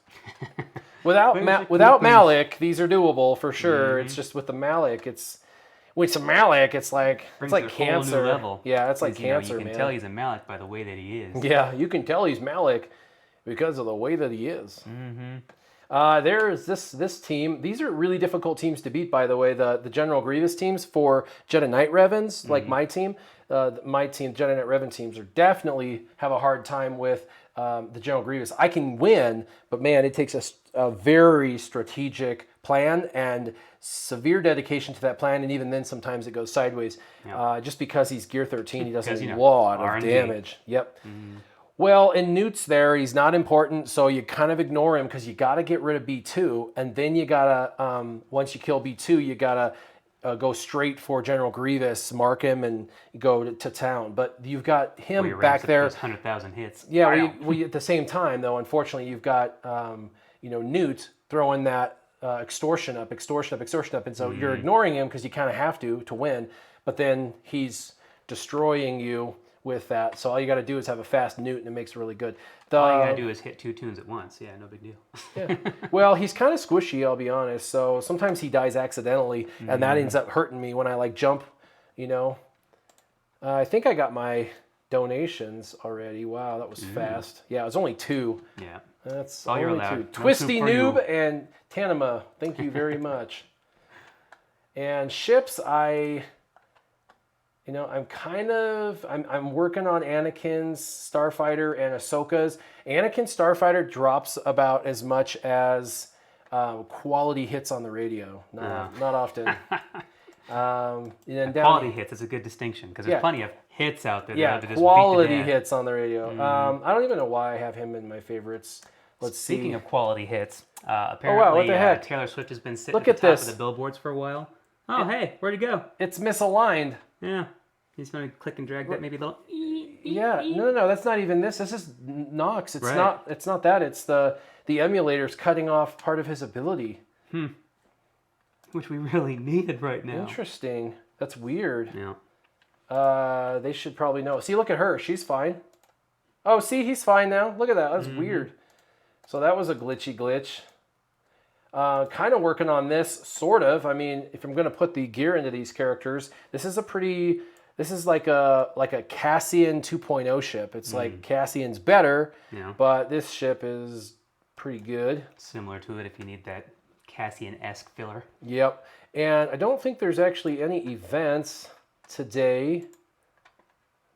Without Malik, these are doable for sure. It's just with the Malik, it's Malik, it's like Brings it's like it a whole new cancer. level. Yeah, it's like 'Cause, you know, cancer, you can man. tell he's a Malik by the way that he is. Yeah, you can tell he's Malik because of the way that he is. There's this team. These are really difficult teams to beat, by the way. The General Grievous teams for Jedi Knight Revens, like my team, Jedi Knight Revan teams are definitely have a hard time with the General Grievous. I can win, but man, it takes a very strategic plan and severe dedication to that plan, and even then sometimes it goes sideways. Just because he's gear 13, he does Because, a you know, lot of R&D. damage. Yep. Well, in Newt's there, he's not important, so you kind of ignore him because you got to get rid of B2, and then you got to, once you kill B2, you got to go straight for General Grievous, mark him, and go to town. But you've got him Your back ranks there. Those 100,000 hits. Yeah, we at the same time, though, unfortunately, you've got, Newt throwing that extortion up, and so you're ignoring him because you kind of have to win, but then he's destroying you with that. So all you got to do is have a fast Newt, and it makes it really good. All you gotta do is hit 2 tunes at once. Yeah, no big deal. Yeah. Well, he's kind of squishy, I'll be honest. So sometimes he dies accidentally, and that ends up hurting me when I like jump. I think I got my donations already. Wow, that was fast. Yeah, it was only 2. Yeah. That's all you're only allowed. 2. No Twisty soup for you. Noob and Tanima, thank you very much. And ships, I'm working on Anakin's Starfighter and Ahsoka's. Anakin's Starfighter drops about as much as quality hits on the radio. Not often. And then down, Quality hits is a good distinction because there's Yeah. plenty of hits out there. yeah, that just quality beat the dead. hits on the radio. I don't even know why I have him in my favorites. Let's Speaking see. of quality hits, apparently wow, what the heck? Taylor Swift has been sitting Look at the at top this. of the billboards for a while. Oh, hey, where'd he go? It's misaligned. Yeah, he's going to click and drag that maybe a little. Yeah, no, that's not even this. This is Nox. It's Right. not. It's not that. It's the emulator's cutting off part of his ability. Which we really needed right now. Interesting. That's weird. Yeah. They should probably know. See, look at her. She's fine. Oh, see, he's fine now. Look at that. That's weird. So that was a glitchy glitch. Kind of working on this, sort of. I mean, if I'm going to put the gear into these characters, this is like a Cassian 2.0 ship. It's like Cassian's better, Yeah. but this ship is pretty good. Similar to it if you need that Cassian-esque filler. Yep. And I don't think there's actually any events today.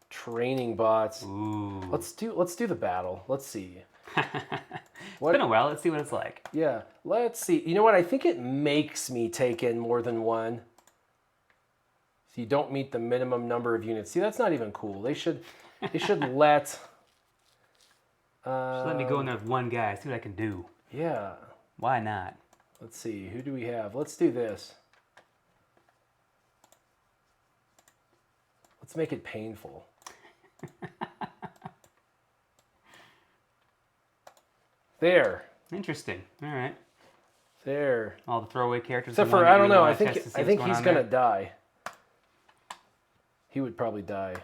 Training bots. Ooh. Let's do the battle. Let's see. It's been a while. Let's see what it's like. Yeah, let's see. You know what? I think it makes me take in more than one. So you don't meet the minimum number of units. See, that's not even cool. They should let. Just let me go in there with one guy, see what I can do. Yeah. Why not? Let's see. Who do we have? Let's do this. Let's make it painful. There. Interesting. All right. There. All the throwaway characters. Except the one for that I you don't really know. I wanna think test to see I what's think going he's on gonna there. die. He would probably die.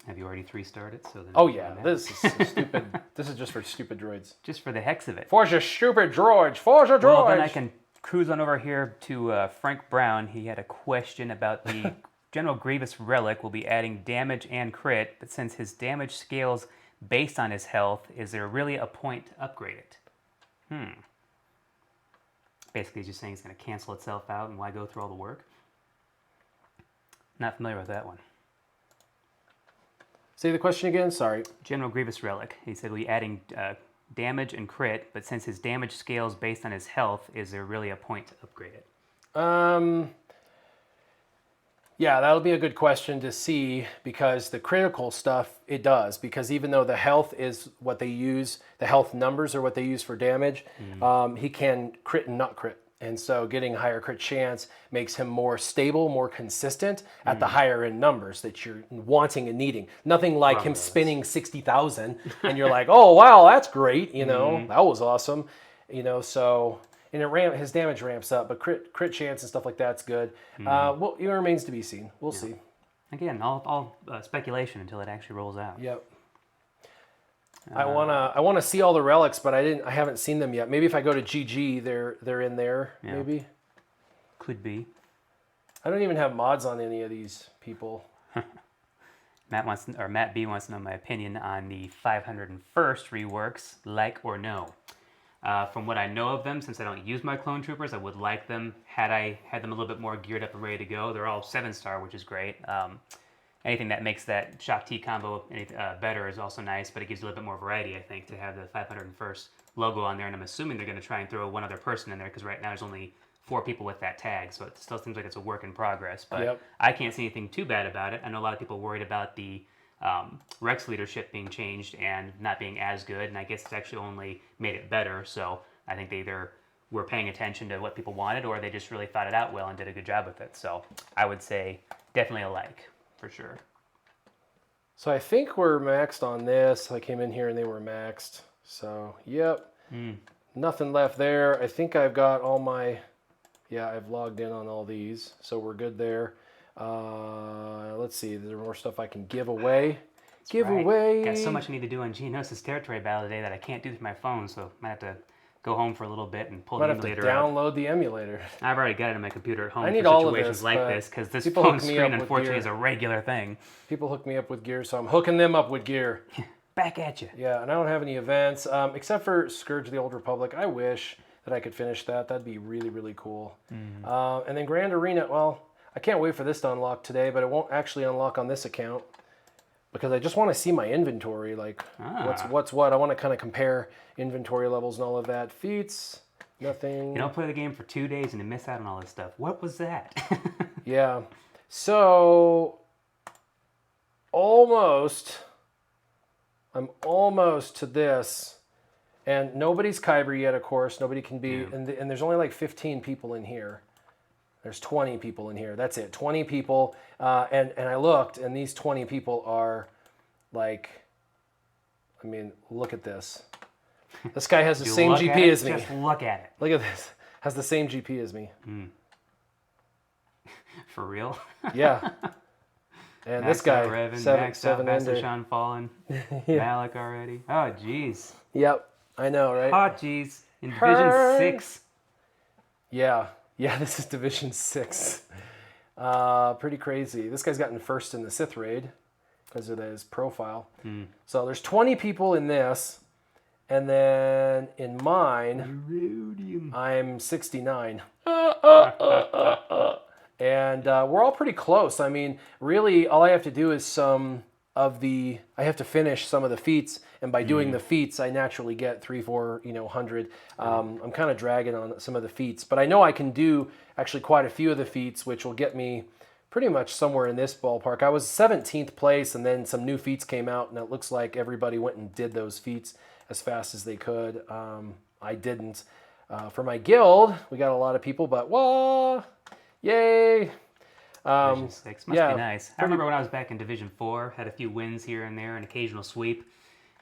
Have you already 3-starred it? So then Oh yeah, this is stupid. This is just for stupid droids. just for the hex of it. Forza stupid droids. Forza droids. Well, then I can cruise on over here to Frank Brown. He had a question about the General Grievous Relic will be adding damage and crit, but since his damage scales based on his health, is there really a point to upgrade it? Basically, he's just saying it's going to cancel itself out, and why go through all the work? Not familiar with that one. Say the question again. Sorry. General Grievous Relic. He said we'll be adding damage and crit, but since his damage scales based on his health, is there really a point to upgrade it? Yeah, that'll be a good question to see because the critical stuff, it does. Because even though the health is what they use, the health numbers are what they use for damage, he can crit and not crit. And so getting a higher crit chance makes him more stable, more consistent at the higher end numbers that you're wanting and needing. Nothing like him spinning 60,000 and you're like, oh, wow, that's great. You know, that was awesome. You know, so... And his damage ramps up, but crit chance and stuff like that's good. Well, it remains to be seen. We'll see. Again, all speculation until it actually rolls out. Yep. I wanna see all the relics, but I haven't seen them yet. Maybe if I go to GG, they're in there. Yeah. Maybe. Could be. I don't even have mods on any of these people. Matt B wants to know my opinion on the 501st reworks, like or no. From what I know of them, since I don't use my clone troopers, I would like them had I had them a little bit more geared up and ready to go. They're all 7-star, which is great. Anything that makes that Shock T combo better is also nice, but it gives you a little bit more variety, I think, to have the 501st logo on there. And I'm assuming they're going to try and throw one other person in there because right now there's only 4 people with that tag, so it still seems like it's a work in progress. But I can't see anything too bad about it. I know a lot of people worried about the Rex leadership being changed and not being as good, and I guess it's actually only made it better. So I think they either were paying attention to what people wanted or they just really thought it out well and did a good job with it. So I would say definitely a like, for sure. So I think we're maxed on this. I came in here and they were maxed. So, yep. Nothing left there. I think I've got all my... Yeah, I've logged in on all these. So we're good there. Let's see. Is there more stuff I can give away? Giveaway. Got so much I need to do on Geonosis Territory Battle today that I can't do through my phone, so I might have to go home for a little bit and pull the Might have to emulator out. download the emulator. I've already got it on my computer at home I need for all of situations this, like but this, because this people phone hook me screen, up with unfortunately, gear. is a regular thing. People hook me up with gear, so I'm hooking them up with gear. Back at you. Yeah, and I don't have any events, except for Scourge of the Old Republic. I wish that I could finish that. That'd be really, really cool. And then Grand Arena, well, I can't wait for this to unlock today, but it won't actually unlock on this account because I just want to see my inventory, like what's what. I want to kind of compare inventory levels and all of that. Feats, nothing. You don't play the game for 2 days and you miss out on all this stuff. What was that? Yeah. So, I'm almost to this. And nobody's Kyber yet, of course. Nobody can be. And there's only like 15 people in here. There's 20 people in here. That's it. 20 people. And I looked, and these 20 people are like, I mean, look at this. This guy has the You same look at GP it, as me. Just look at it. Look at this. Has the same GP as me. For real? Yeah. And this guy, Revan, seven Master ender. Sean Fallen, Malik already. Oh, jeez. Yep, I know, right? Oh, jeez. In Division 6. Yeah, this is Division 6. Pretty crazy. This guy's gotten first in the Sith raid because of his profile. So there's 20 people in this, and then in mine, I'm 69. And we're all pretty close. I mean, really, all I have to do is I have to finish some of the feats, and by doing the feats, I naturally get 3, 4, 100. I'm kind of dragging on some of the feats, but I know I can do actually quite a few of the feats, which will get me pretty much somewhere in this ballpark. I was 17th place, and then some new feats came out, and it looks like everybody went and did those feats as fast as they could. I didn't. For my guild, we got a lot of people, but whoa! Yay! Division 6. Must yeah, be nice. I remember when I was back in Division 4, had a few wins here and there, an occasional sweep.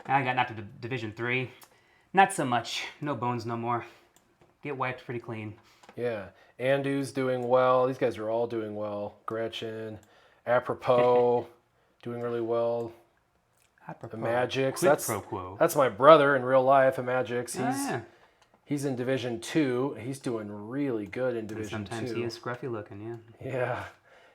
I got knocked to Division 3. Not so much. No bones no more. Get wiped pretty clean. Yeah. Andu's doing well. These guys are all doing well. Gretchen, Apropos, doing really well. Magix. That's my brother in real life, Magix. He's in Division 2. He's doing really good in Division 2. Sometimes he is scruffy looking, yeah. Yeah.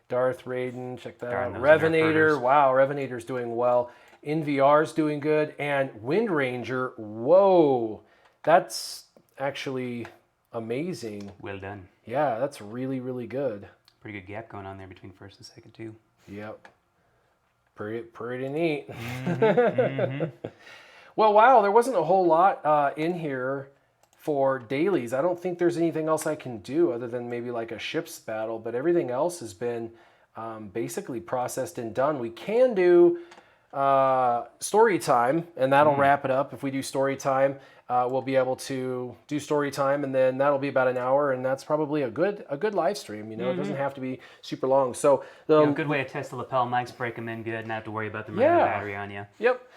Darth Raiden, check that out. those Revenator, wow, Revenator's doing well. NVR's doing good. And Wind Ranger, whoa, that's actually amazing. Well done. Yeah, that's really, really good. Pretty good gap going on there between first and second, too. Yep. Pretty neat. Well, wow, there wasn't a whole lot in here for dailies. I don't think there's anything else I can do other than maybe like a ship's battle, but everything else has been basically processed and done. We can do story time, and that'll wrap it up. If we do story time, we'll be able to do story time, and then that'll be about an hour, and that's probably a good live stream. It doesn't have to be super long. So a good way to test the lapel mics, break them in good, not have to worry about them running out of battery on you. Yep.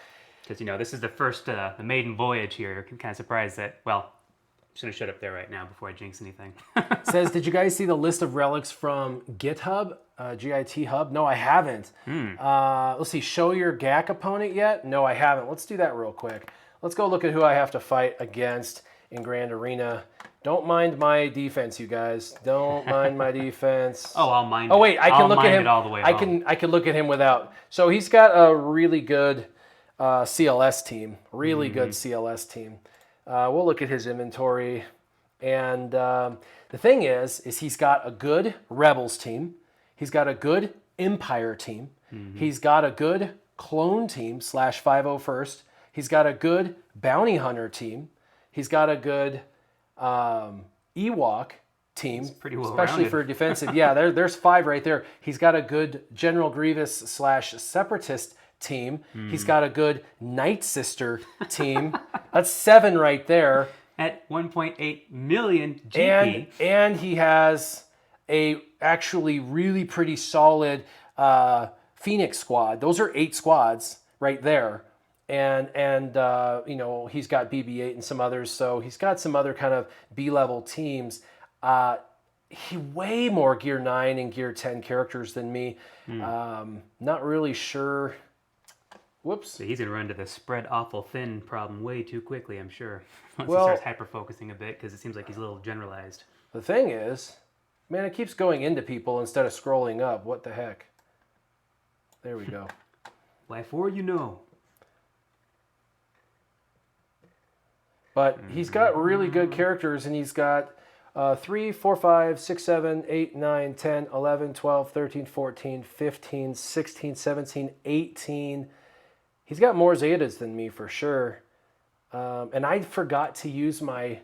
Because this is the first, the maiden voyage here. I'm kind of surprised that, well, I'm just going to shut up there right now before I jinx anything. Says, did you guys see the list of relics from GitHub? GIT Hub? No, I haven't. Let's see, show your GAC opponent yet? No, I haven't. Let's do that real quick. Let's go look at who I have to fight against in Grand Arena. Don't mind my defense, you guys. Don't mind my defense. Oh, I'll mind it. Oh, wait, I can look at him. All the way I can look at him without. So he's got a really good CLS team. Really good CLS team. We'll look at his inventory. And the thing is he's got a good Rebels team. He's got a good Empire team. He's got a good clone team / 501st. He's got a good bounty hunter team. He's got a good Ewok team, pretty well especially rounded. for defensive. Yeah, there's 5 right there. He's got a good General Grievous / Separatist team. He's got a good Night Sister team. That's 7 right there. At 1.8 million GP. And he has a actually really pretty solid Phoenix squad. Those are 8 squads right there. And he's got BB-8 and some others, so he's got some other kind of B-level teams. He way more Gear 9 and Gear 10 characters than me. Not really sure. Whoops. So he's going to run to the spread awful thin problem way too quickly, I'm sure. Once Well, he starts hyper-focusing a bit, because it seems like he's a little generalized. The thing is, man, it keeps going into people instead of scrolling up. What the heck? There we go. Why, for you know. But he's got really good characters, and he's got 3, 4, 5, 6, 7, 8, 9, 10, 11, 12, 13, 14, 15, 16, 17, 18. He's got more Zetas than me for sure. And I forgot to use my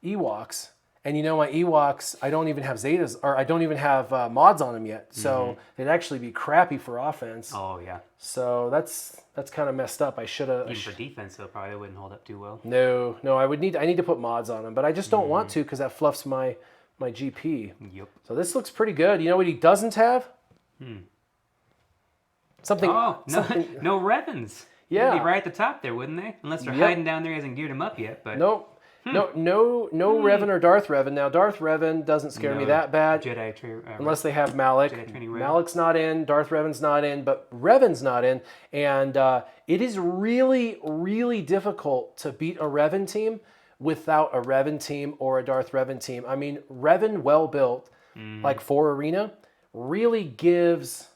Ewoks. And my Ewoks, I don't even have Zetas, or I don't even have mods on them yet. So it'd actually be crappy for offense. Oh, yeah. So that's kind of messed up. I should have. Even for defense, though, probably wouldn't hold up too well. No, I need to put mods on them, but I just don't want to because that fluffs my GP. Yep. So this looks pretty good. You know what he doesn't have? Something. Oh, no, something. no Revens. Yeah. They'd be right at the top there, wouldn't they? Unless they're Yep. hiding down there, he hasn't geared them up yet. But Nope. No Revan or Darth Revan. Now Darth Revan doesn't scare me No that bad. Unless they have Malik. Jedi training Revan. Malik's not in. Darth Revan's not in. But Revan's not in. And it is really, really difficult to beat a Revan team without a Revan team or a Darth Revan team. I mean, Revan well built, like for Arena, really gives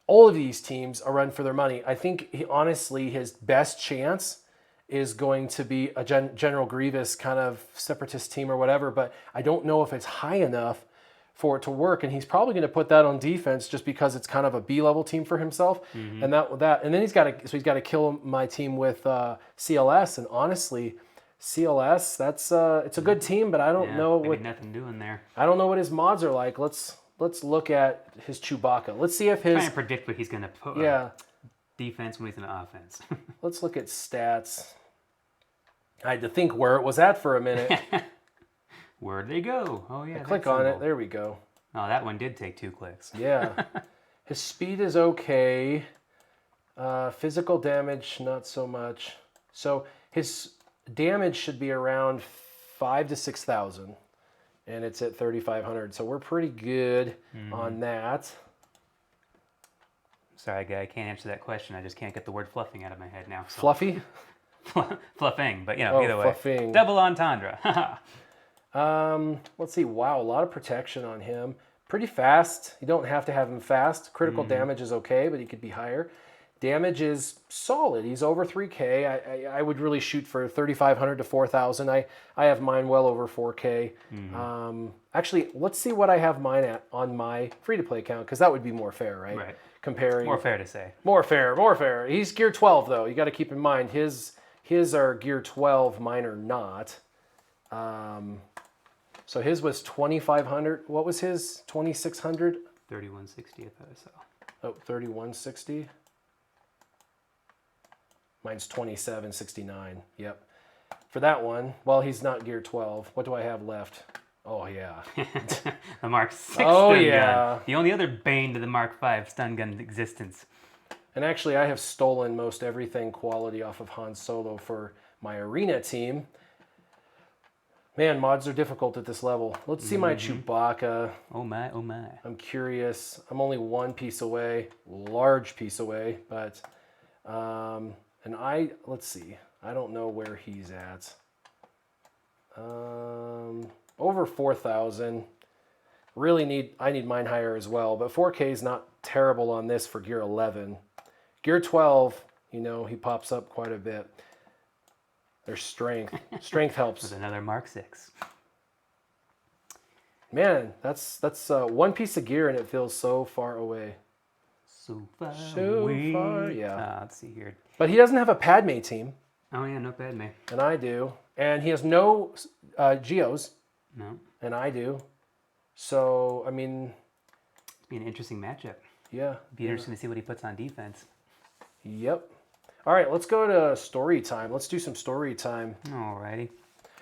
all of these teams a run for their money. I think honestly his best chance is going to be a General Grievous kind of separatist team or whatever, but I don't know if it's high enough for it to work. And he's probably going to put that on defense just because it's kind of a B-level team for himself. And and then he's got to kill my team with CLS. And honestly, CLS, that's it's a good team, but I don't know what nothing doing there. I don't know what his mods are like. Let's look at his Chewbacca. Let's see if his Trying to predict what he's going to put. Defense when he's in offense. Let's look at stats. I had to think where it was at for a minute. Where'd they go? Oh, yeah. Click on it. There we go. Oh, that one did take 2 clicks. Yeah. His speed is okay. Physical damage, not so much. So his damage should be around 5,000 to 6,000. And it's at 3,500. So we're pretty good on that. Sorry, guy, I can't answer that question. I just can't get the word fluffing out of my head now. So. Fluffy? Fluffing, but either way. Fluffing. Double entendre. Let's see. Wow, a lot of protection on him. Pretty fast. You don't have to have him fast. Critical damage is okay, but he could be higher. Damage is solid. He's over 3K. I would really shoot for 3,500 to 4,000. I have mine well over 4K. Actually, let's see what I have mine at on my free-to-play account, because that would be more fair, right? Right. Comparing. More fair to say. More fair. He's gear 12, though. You got to keep in mind, his are gear 12, mine are not. So his was 2,500. What was his? 2,600? 3,160, I thought I saw. Oh, 3,160. Mine's 2,769. Yep. For that one, well, he's not gear 12. What do I have left? Oh, yeah. The Mark 6 Oh, stun yeah. gun. The only other bane to the Mark 5 stun gun existence. And actually, I have stolen most everything quality off of Han Solo for my Arena team. Man, mods are difficult at this level. Let's see my Chewbacca. Oh my, oh my. I'm curious. I'm only one piece away, large piece away, but, and let's see. I don't know where he's at. Over 4,000. I need mine higher as well, but 4K is not terrible on this for gear 11. Gear 12, he pops up quite a bit. There's strength. Strength helps. With another Mark 6. Man, that's one piece of gear and it feels so far away. So far So away. far, yeah. Let's see here. But he doesn't have a Padme team, Oh yeah, not bad, man. and I do. And he has no Geos, No. and I do. So, I mean, It'd be an interesting matchup. yeah. Be interesting to see what he puts on defense. Yep. All right, let's go to story time. Let's do some story time. Alrighty.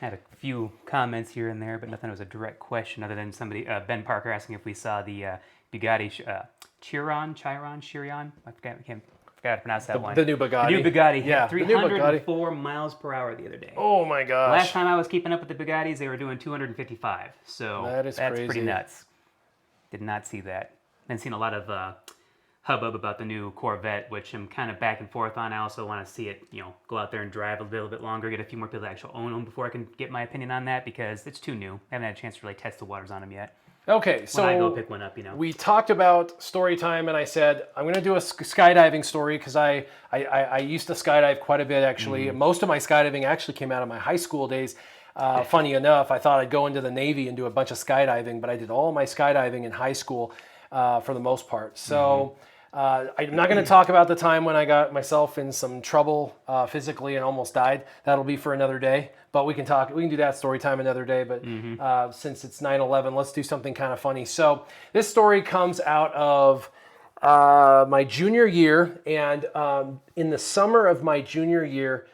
Had a few comments here and there, but nothing was a direct question other than somebody, Ben Parker, asking if we saw the Bugatti Chiron. I forgot how to pronounce that one. The new Bugatti. The new Bugatti. Yeah, Hit the new Bugatti. 304 miles per hour the other day. Oh my gosh. Last time I was keeping up with the Bugattis, they were doing 255. So That's pretty crazy. nuts. Did not see that. Been seeing a lot of hubbub about the new Corvette, which I'm kind of back and forth on. I also want to see it, go out there and drive a little bit longer, get a few more people to actually own them before I can get my opinion on that, because it's too new. I haven't had a chance to really test the waters on them yet. Okay, so When I go pick one up, we talked about story time, and I said I'm going to do a skydiving story because I used to skydive quite a bit, actually. Most of my skydiving actually came out of my high school days. Funny enough, I thought I'd go into the Navy and do a bunch of skydiving, but I did all my skydiving in high school for the most part. So I'm not going to talk about the time when I got myself in some trouble physically and almost died. That'll be for another day. But we can do that story time another day. But since it's 9/11, let's do something kind of funny. So this story comes out of my junior year, and in the summer of my junior year,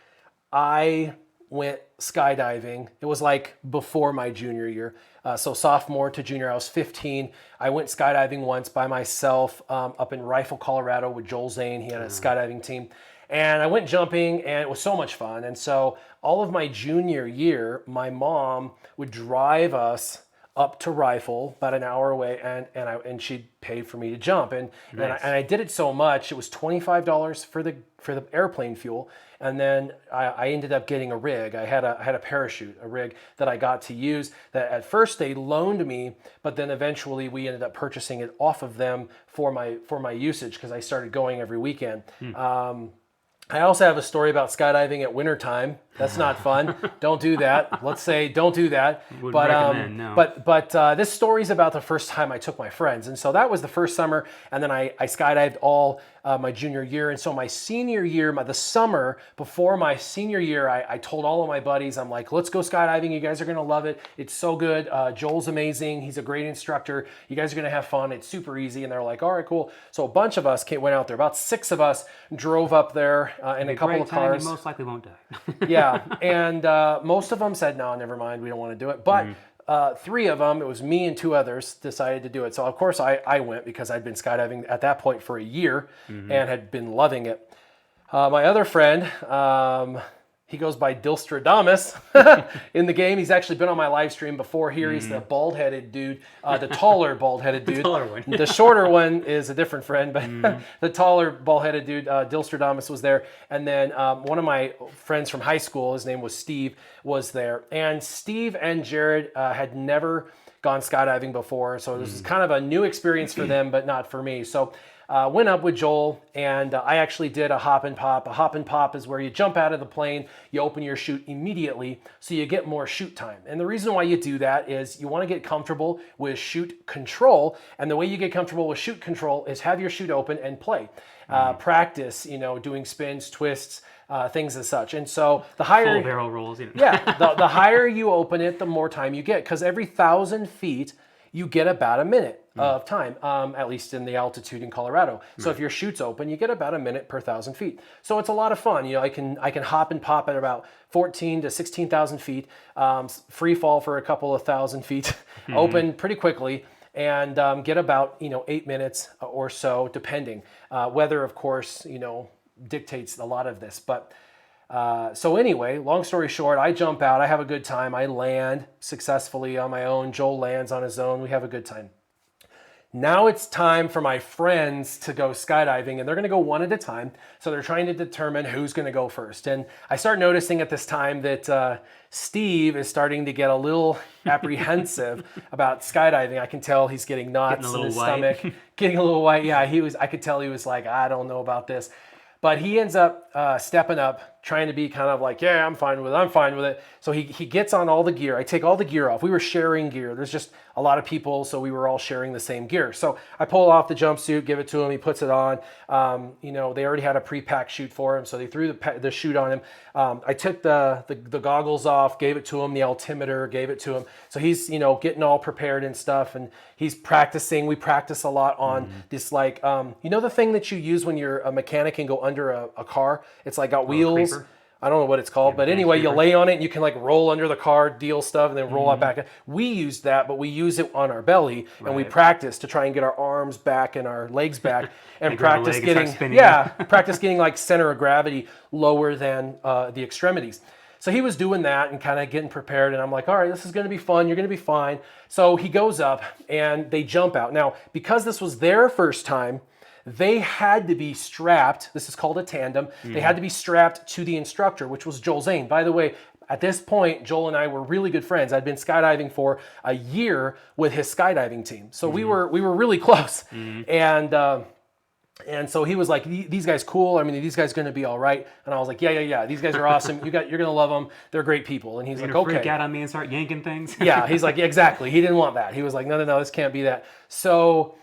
I went skydiving. It was like before my junior year. So sophomore to junior, I was 15. I went skydiving once by myself up in Rifle, Colorado with Joel Zane. He had a skydiving team. And I went jumping, and it was so much fun. And so all of my junior year, my mom would drive us up to Rifle, about an hour away, and she paid for me to jump. And I did it so much, it was $25 for the airplane fuel. And then I ended up getting a rig. I had a parachute, a rig that I got to use. That at first they loaned me, but then eventually we ended up purchasing it off of them for my usage because I started going every weekend. I also have a story about skydiving at wintertime. That's not fun. Don't do that. Let's say don't do that. Wouldn't recommend, no. But this story's about the first time I took my friends. And so that was the first summer. And then I skydived all my junior year. And so my senior year, the summer before my senior year, I told all of my buddies, I'm like, let's go skydiving. You guys are going to love it. It's so good. Joel's amazing. He's a great instructor. You guys are going to have fun. It's super easy. And they're like, all right, cool. So a bunch of us went out there. About 6 of us drove up there in a couple of cars. You most likely won't die. Yeah, and most of them said, no, never mind, we don't want to do it. But 3 of them, it was me and 2 others, decided to do it. So, of course, I went because I'd been skydiving at that point for a year and had been loving it. My other friend, he goes by Dilstradamus in the game. He's actually been on my live stream before here. He's the bald-headed dude, the taller bald-headed dude. The taller one. The shorter one is a different friend, but the taller bald-headed dude, Dilstradamus, was there. And then one of my friends from high school, his name was Steve, was there. And Steve and Jared had never gone skydiving before, so this is kind of a new experience for them, but not for me. So went up with Joel, and I actually did a hop and pop. A hop and pop is where you jump out of the plane, you open your chute immediately, so you get more chute time. And the reason why you do that is you want to get comfortable with chute control, and the way you get comfortable with chute control is have your chute open and play. Practice, doing spins, twists, things as such. And so the higher... Full barrel rolls. Yeah, the higher you open it, the more time you get, because every 1,000 feet, you get about a minute of time, at least in the altitude in Colorado. So if your chute's open, you get about a minute per 1,000 feet. So it's a lot of fun. I can hop and pop at about 14 to 16,000 feet, free fall for a couple of 1,000 feet, open pretty quickly, and get about 8 minutes or so, depending. Weather, of course, dictates a lot of this, but. So anyway, long story short, I jump out, I have a good time, I land successfully on my own, Joel lands on his own, we have a good time. Now it's time for my friends to go skydiving, and they're gonna go one at a time, so they're trying to determine who's gonna go first. And I start noticing at this time that Steve is starting to get a little apprehensive about skydiving. I can tell he's getting knots in his stomach, getting a little white. Yeah, I could tell he was like, I don't know about this. But he ends up stepping up, trying to be kind of like, yeah, I'm fine with it. So he gets on all the gear. I take all the gear off. We were sharing gear. There's just a lot of people, so we were all sharing the same gear. So I pull off the jumpsuit, give it to him. He puts it on. They already had a pre-packed chute for him, so they threw the chute on him. I took the goggles off, gave it to him, the altimeter, gave it to him. So he's, getting all prepared and stuff, and he's practicing. We practice a lot on this, the thing that you use when you're a mechanic and go under a car? It's like got wheels. Creeper. I don't know what it's called, but anyway, you lay on it and you can roll under the car, deal stuff, and then roll out back. We used that, but we use it on our belly, and we practice to try and get our arms back and our legs back, and practice getting center of gravity lower than the extremities. So he was doing that and kind of getting prepared, and I'm like, all right, this is going to be fun. You're going to be fine. So he goes up, and they jump out. Now, because this was their first time, they had to be strapped. This is called a tandem. They had to be strapped to the instructor, which was Joel Zane. By the way, at this point, Joel and I were really good friends. I'd been skydiving for a year with his skydiving team. So we were really close. And so he was like, these guys cool. I mean, these guys going to be all right. And I was like, yeah. These guys are awesome. You're going to love them. They're great people. And he's like, okay. Freak out on me and start yanking things. Yeah, he's like, exactly. He didn't want that. He was like, no, this can't be that. So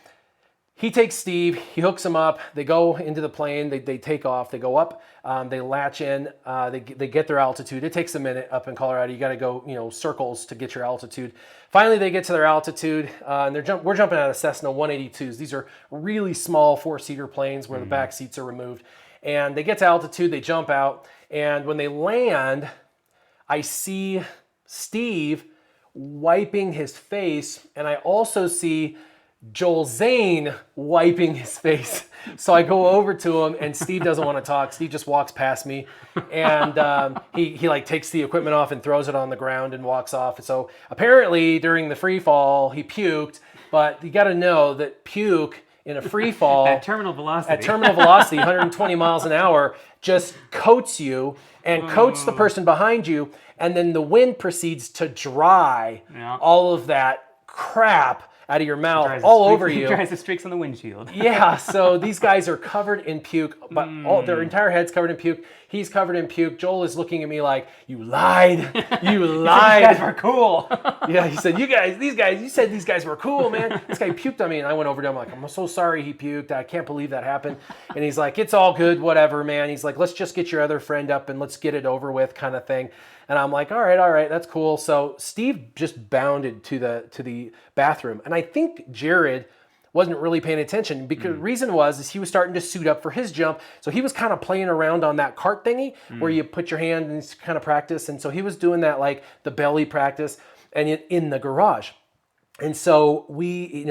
he takes Steve, he hooks him up, they go into the plane, they take off, they go up, they latch in, they get their altitude. It takes a minute up in Colorado. You got to go, circles to get your altitude. Finally, they get to their altitude, and we're jumping out of Cessna 182s. These are really small 4-seater planes where the back seats are removed. And they get to altitude, they jump out, and when they land, I see Steve wiping his face, and I also see Joel Zane wiping his face. So I go over to him, and Steve doesn't want to talk. Steve just walks past me, and he like takes the equipment off and throws it on the ground and walks off. So apparently during the free fall, he puked, but you got to know that puke in a free fall At terminal velocity. 120 miles an hour, just coats you and coats the person behind you, and then the wind proceeds to dry all of that crap out of your mouth all over you. Dries the streaks on the windshield. Yeah, so these guys are covered in puke, but their entire head's covered in puke. He's covered in puke. Joel is looking at me like, "You lied. You lied. You guys were cool." Yeah, he said, you said these guys were cool, man. This guy puked on me." And I went over to him like, "I'm so sorry he puked. I can't believe that happened." And he's like, "It's all good, whatever, man." He's like, "Let's just get your other friend up and let's get it over with," kind of thing. And I'm like, all right, that's cool. So Steve just bounded to the bathroom. And I think Jared wasn't really paying attention because the reason is he was starting to suit up for his jump. So he was kind of playing around on that cart thingy where you put your hand and kind of practice. And so he was doing that like the belly practice and in the garage. And so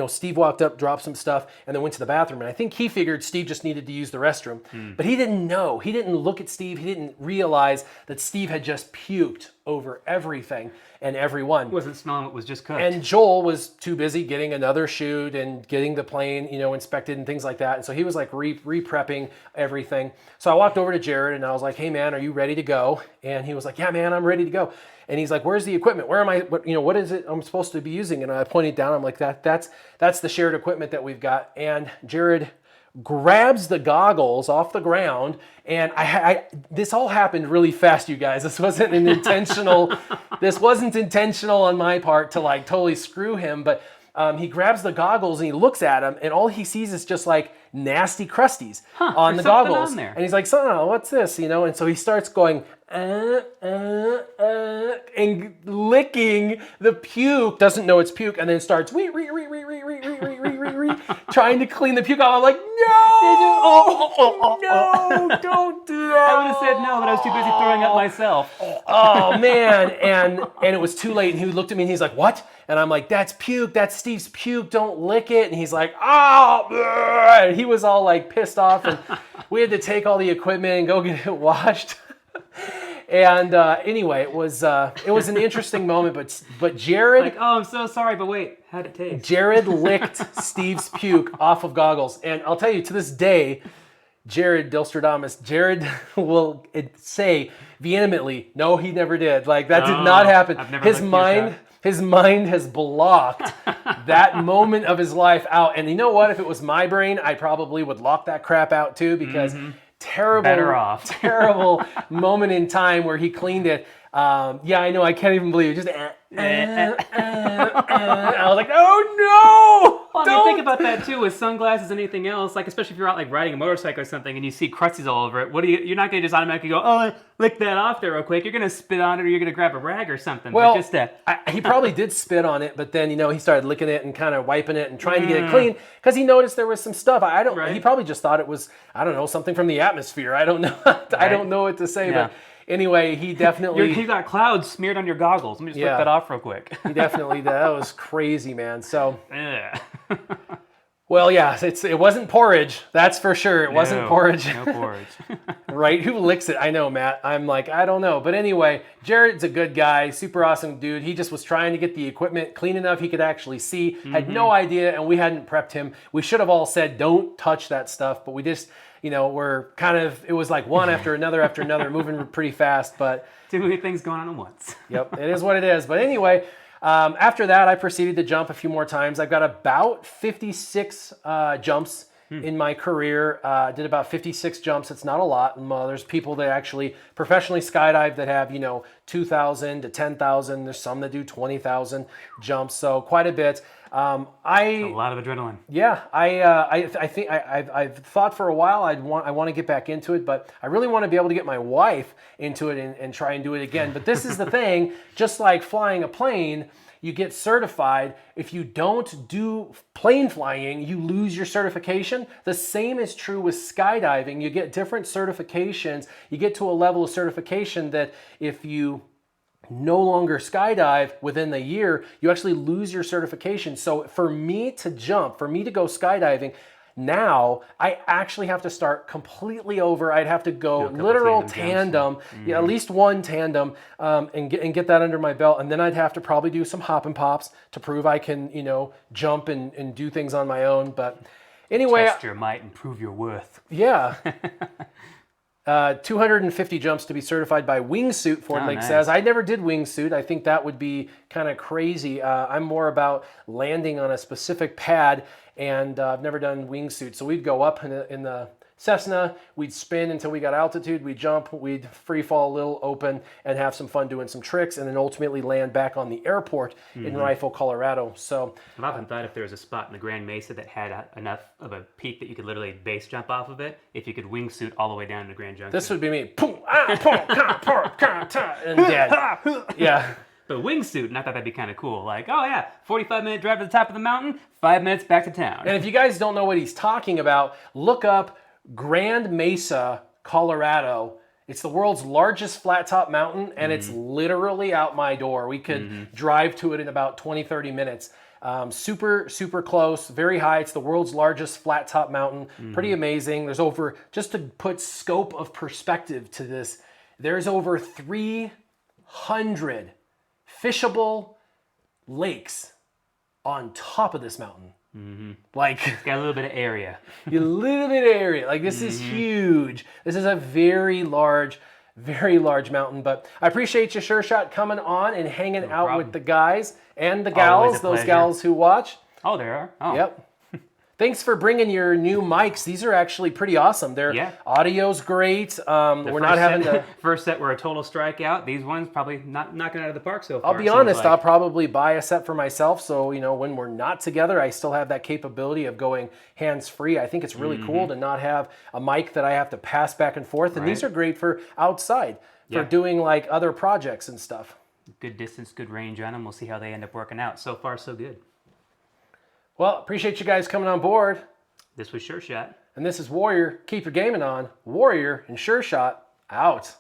Steve walked up, dropped some stuff, and then went to the bathroom. And I think he figured Steve just needed to use the restroom. But he didn't know. He didn't look at Steve. He didn't realize that Steve had just puked over everything and everyone. Wasn't smelling what was just cooked. And Joel was too busy getting another chute and getting the plane, inspected and things like that. And so he was like re-prepping everything. So I walked over to Jared and I was like, "Hey man, are you ready to go?" And he was like, "Yeah man, I'm ready to go." And he's like, "Where's the equipment? Where am I? What is it I'm supposed to be using?" And I pointed down. I'm like, that's the shared equipment that we've got." And Jared grabs the goggles off the ground, and this all happened really fast, you guys. This wasn't intentional on my part to like totally screw him, but he grabs the goggles and he looks at them, and all he sees is just like nasty crusties on the goggles. On there. And he's like, "So, what's this?" And so he starts going and licking the puke, doesn't know it's puke, and then starts trying to clean the puke off. I'm like, no, don't do that. I would have said no, but I was too busy throwing up myself. Oh man, and it was too late, and he looked at me and he's like, "What?" And I'm like, "That's puke, that's Steve's puke, don't lick it." And he's like, "Oh," and he was all like pissed off, and we had to take all the equipment and go get it washed. And anyway, it was an interesting moment, but Jared, like, "Oh, I'm so sorry, but wait, how'd it taste?" Jared licked Steve's puke off of goggles, and I'll tell you, to this day, Jared will say vehemently, "No, he never did. Like that did not happen." I've never His mind has blocked that moment of his life out. And you know what? If it was my brain, I probably would lock that crap out too, because terrible moment in time where he cleaned it. Yeah, I know. I can't even believe it. Just I was like, "Oh no!" Well, I mean, think about that too with sunglasses and anything else. Like, especially if you're out like riding a motorcycle or something and you see crusties all over it. You're not going to just automatically go, "Oh, lick that off there real quick." You're going to spit on it, or you're going to grab a rag or something. Well, but he probably did spit on it, but then he started licking it and kind of wiping it and trying to get it clean because he noticed there was some stuff. He probably just thought it was, I don't know, something from the atmosphere. I don't know. I don't know what to say, but. Anyway, he definitely... You got clouds smeared on your goggles. Let me just lick that off real quick. He definitely did. That was crazy, man. So... Yeah. Well, yeah, it wasn't porridge. That's for sure. It wasn't porridge. No porridge. Right? Who licks it? I know, Matt. I'm like, I don't know. But anyway, Jared's a good guy. Super awesome dude. He just was trying to get the equipment clean enough he could actually see. Had no idea, and we hadn't prepped him. We should have all said, "Don't touch that stuff." But we just... we're kind of, it was like one after another, moving pretty fast, but... Too many things going on at once. Yep, it is what it is. But anyway, after that, I proceeded to jump a few more times. I've got about 56 jumps in my career. Did about 56 jumps. It's not a lot. There's people that actually professionally skydive that have, 2,000 to 10,000. There's some that do 20,000 jumps, so quite a bit. A lot of adrenaline. Yeah, I think I've thought for a while I want to get back into it, but I really want to be able to get my wife into it and try and do it again. But this is the thing, just like flying a plane, you get certified. If you don't do plane flying, you lose your certification. The same is true with skydiving. You get different certifications. You get to a level of certification that if you no longer skydive within the year, you actually lose your certification. So for me to jump, for me to go skydiving, now I actually have to start completely over. I'd have to go literal tandem, yeah, at least one tandem, and get that under my belt. And then I'd have to probably do some hop and pops to prove I can, you know, jump and do things on my own. But anyway, Test your might and prove your worth. yeah. 250 jumps to be certified by Wingsuit, Ford Lake says. I never did Wingsuit. I think that would be kind of crazy. I'm more about landing on a specific pad, and I've never done Wingsuit. So we'd go up in the Cessna, we'd spin until we got altitude, we'd jump, we'd free fall a little open and have some fun doing some tricks, and then ultimately land back on the airport in Rifle, Colorado. So I've often thought if there was a spot in the Grand Mesa that had enough of a peak that you could literally base jump off of it, if you could wingsuit all the way down to Grand Junction. This would be me. And dead. Yeah. But wingsuit, and I thought that'd be kind of cool. Like, oh yeah, 45-minute drive to the top of the mountain, 5 minutes back to town. And if you guys don't know what he's talking about, look up Grand Mesa, Colorado. It's the world's largest flat top mountain, and it's literally out my door. We could drive to it in about 20, 30 minutes. Super, super close, very high. It's the world's largest flat top mountain. Pretty amazing. There's over, just to put scope of perspective to this, there's over 300 fishable lakes on top of this mountain. Like, It's got a little bit of area. a little bit of area. Like, this is huge. This is a very large mountain. But I appreciate you, Sure Shot, coming on and hanging out problem. with the guys and the Always gals, a those pleasure. gals who watch. Oh, there are. Oh. Yep. Thanks for bringing your new mics. These are actually pretty awesome. Their audio's great. We're not having to... First set were a total strikeout. These ones probably not knocking it out of the park so far. I'll be honest, I'll probably buy a set for myself. So, you know, when we're not together, I still have that capability of going hands-free. I think it's really cool to not have a mic that I have to pass back and forth. And these are great for outside, for doing like other projects and stuff. Good distance, good range on them. We'll see how they end up working out. So far, so good. Well, appreciate you guys coming on board. This was Sure Shot. And this is Warrior. Keep your gaming on. Warrior and Sure Shot out.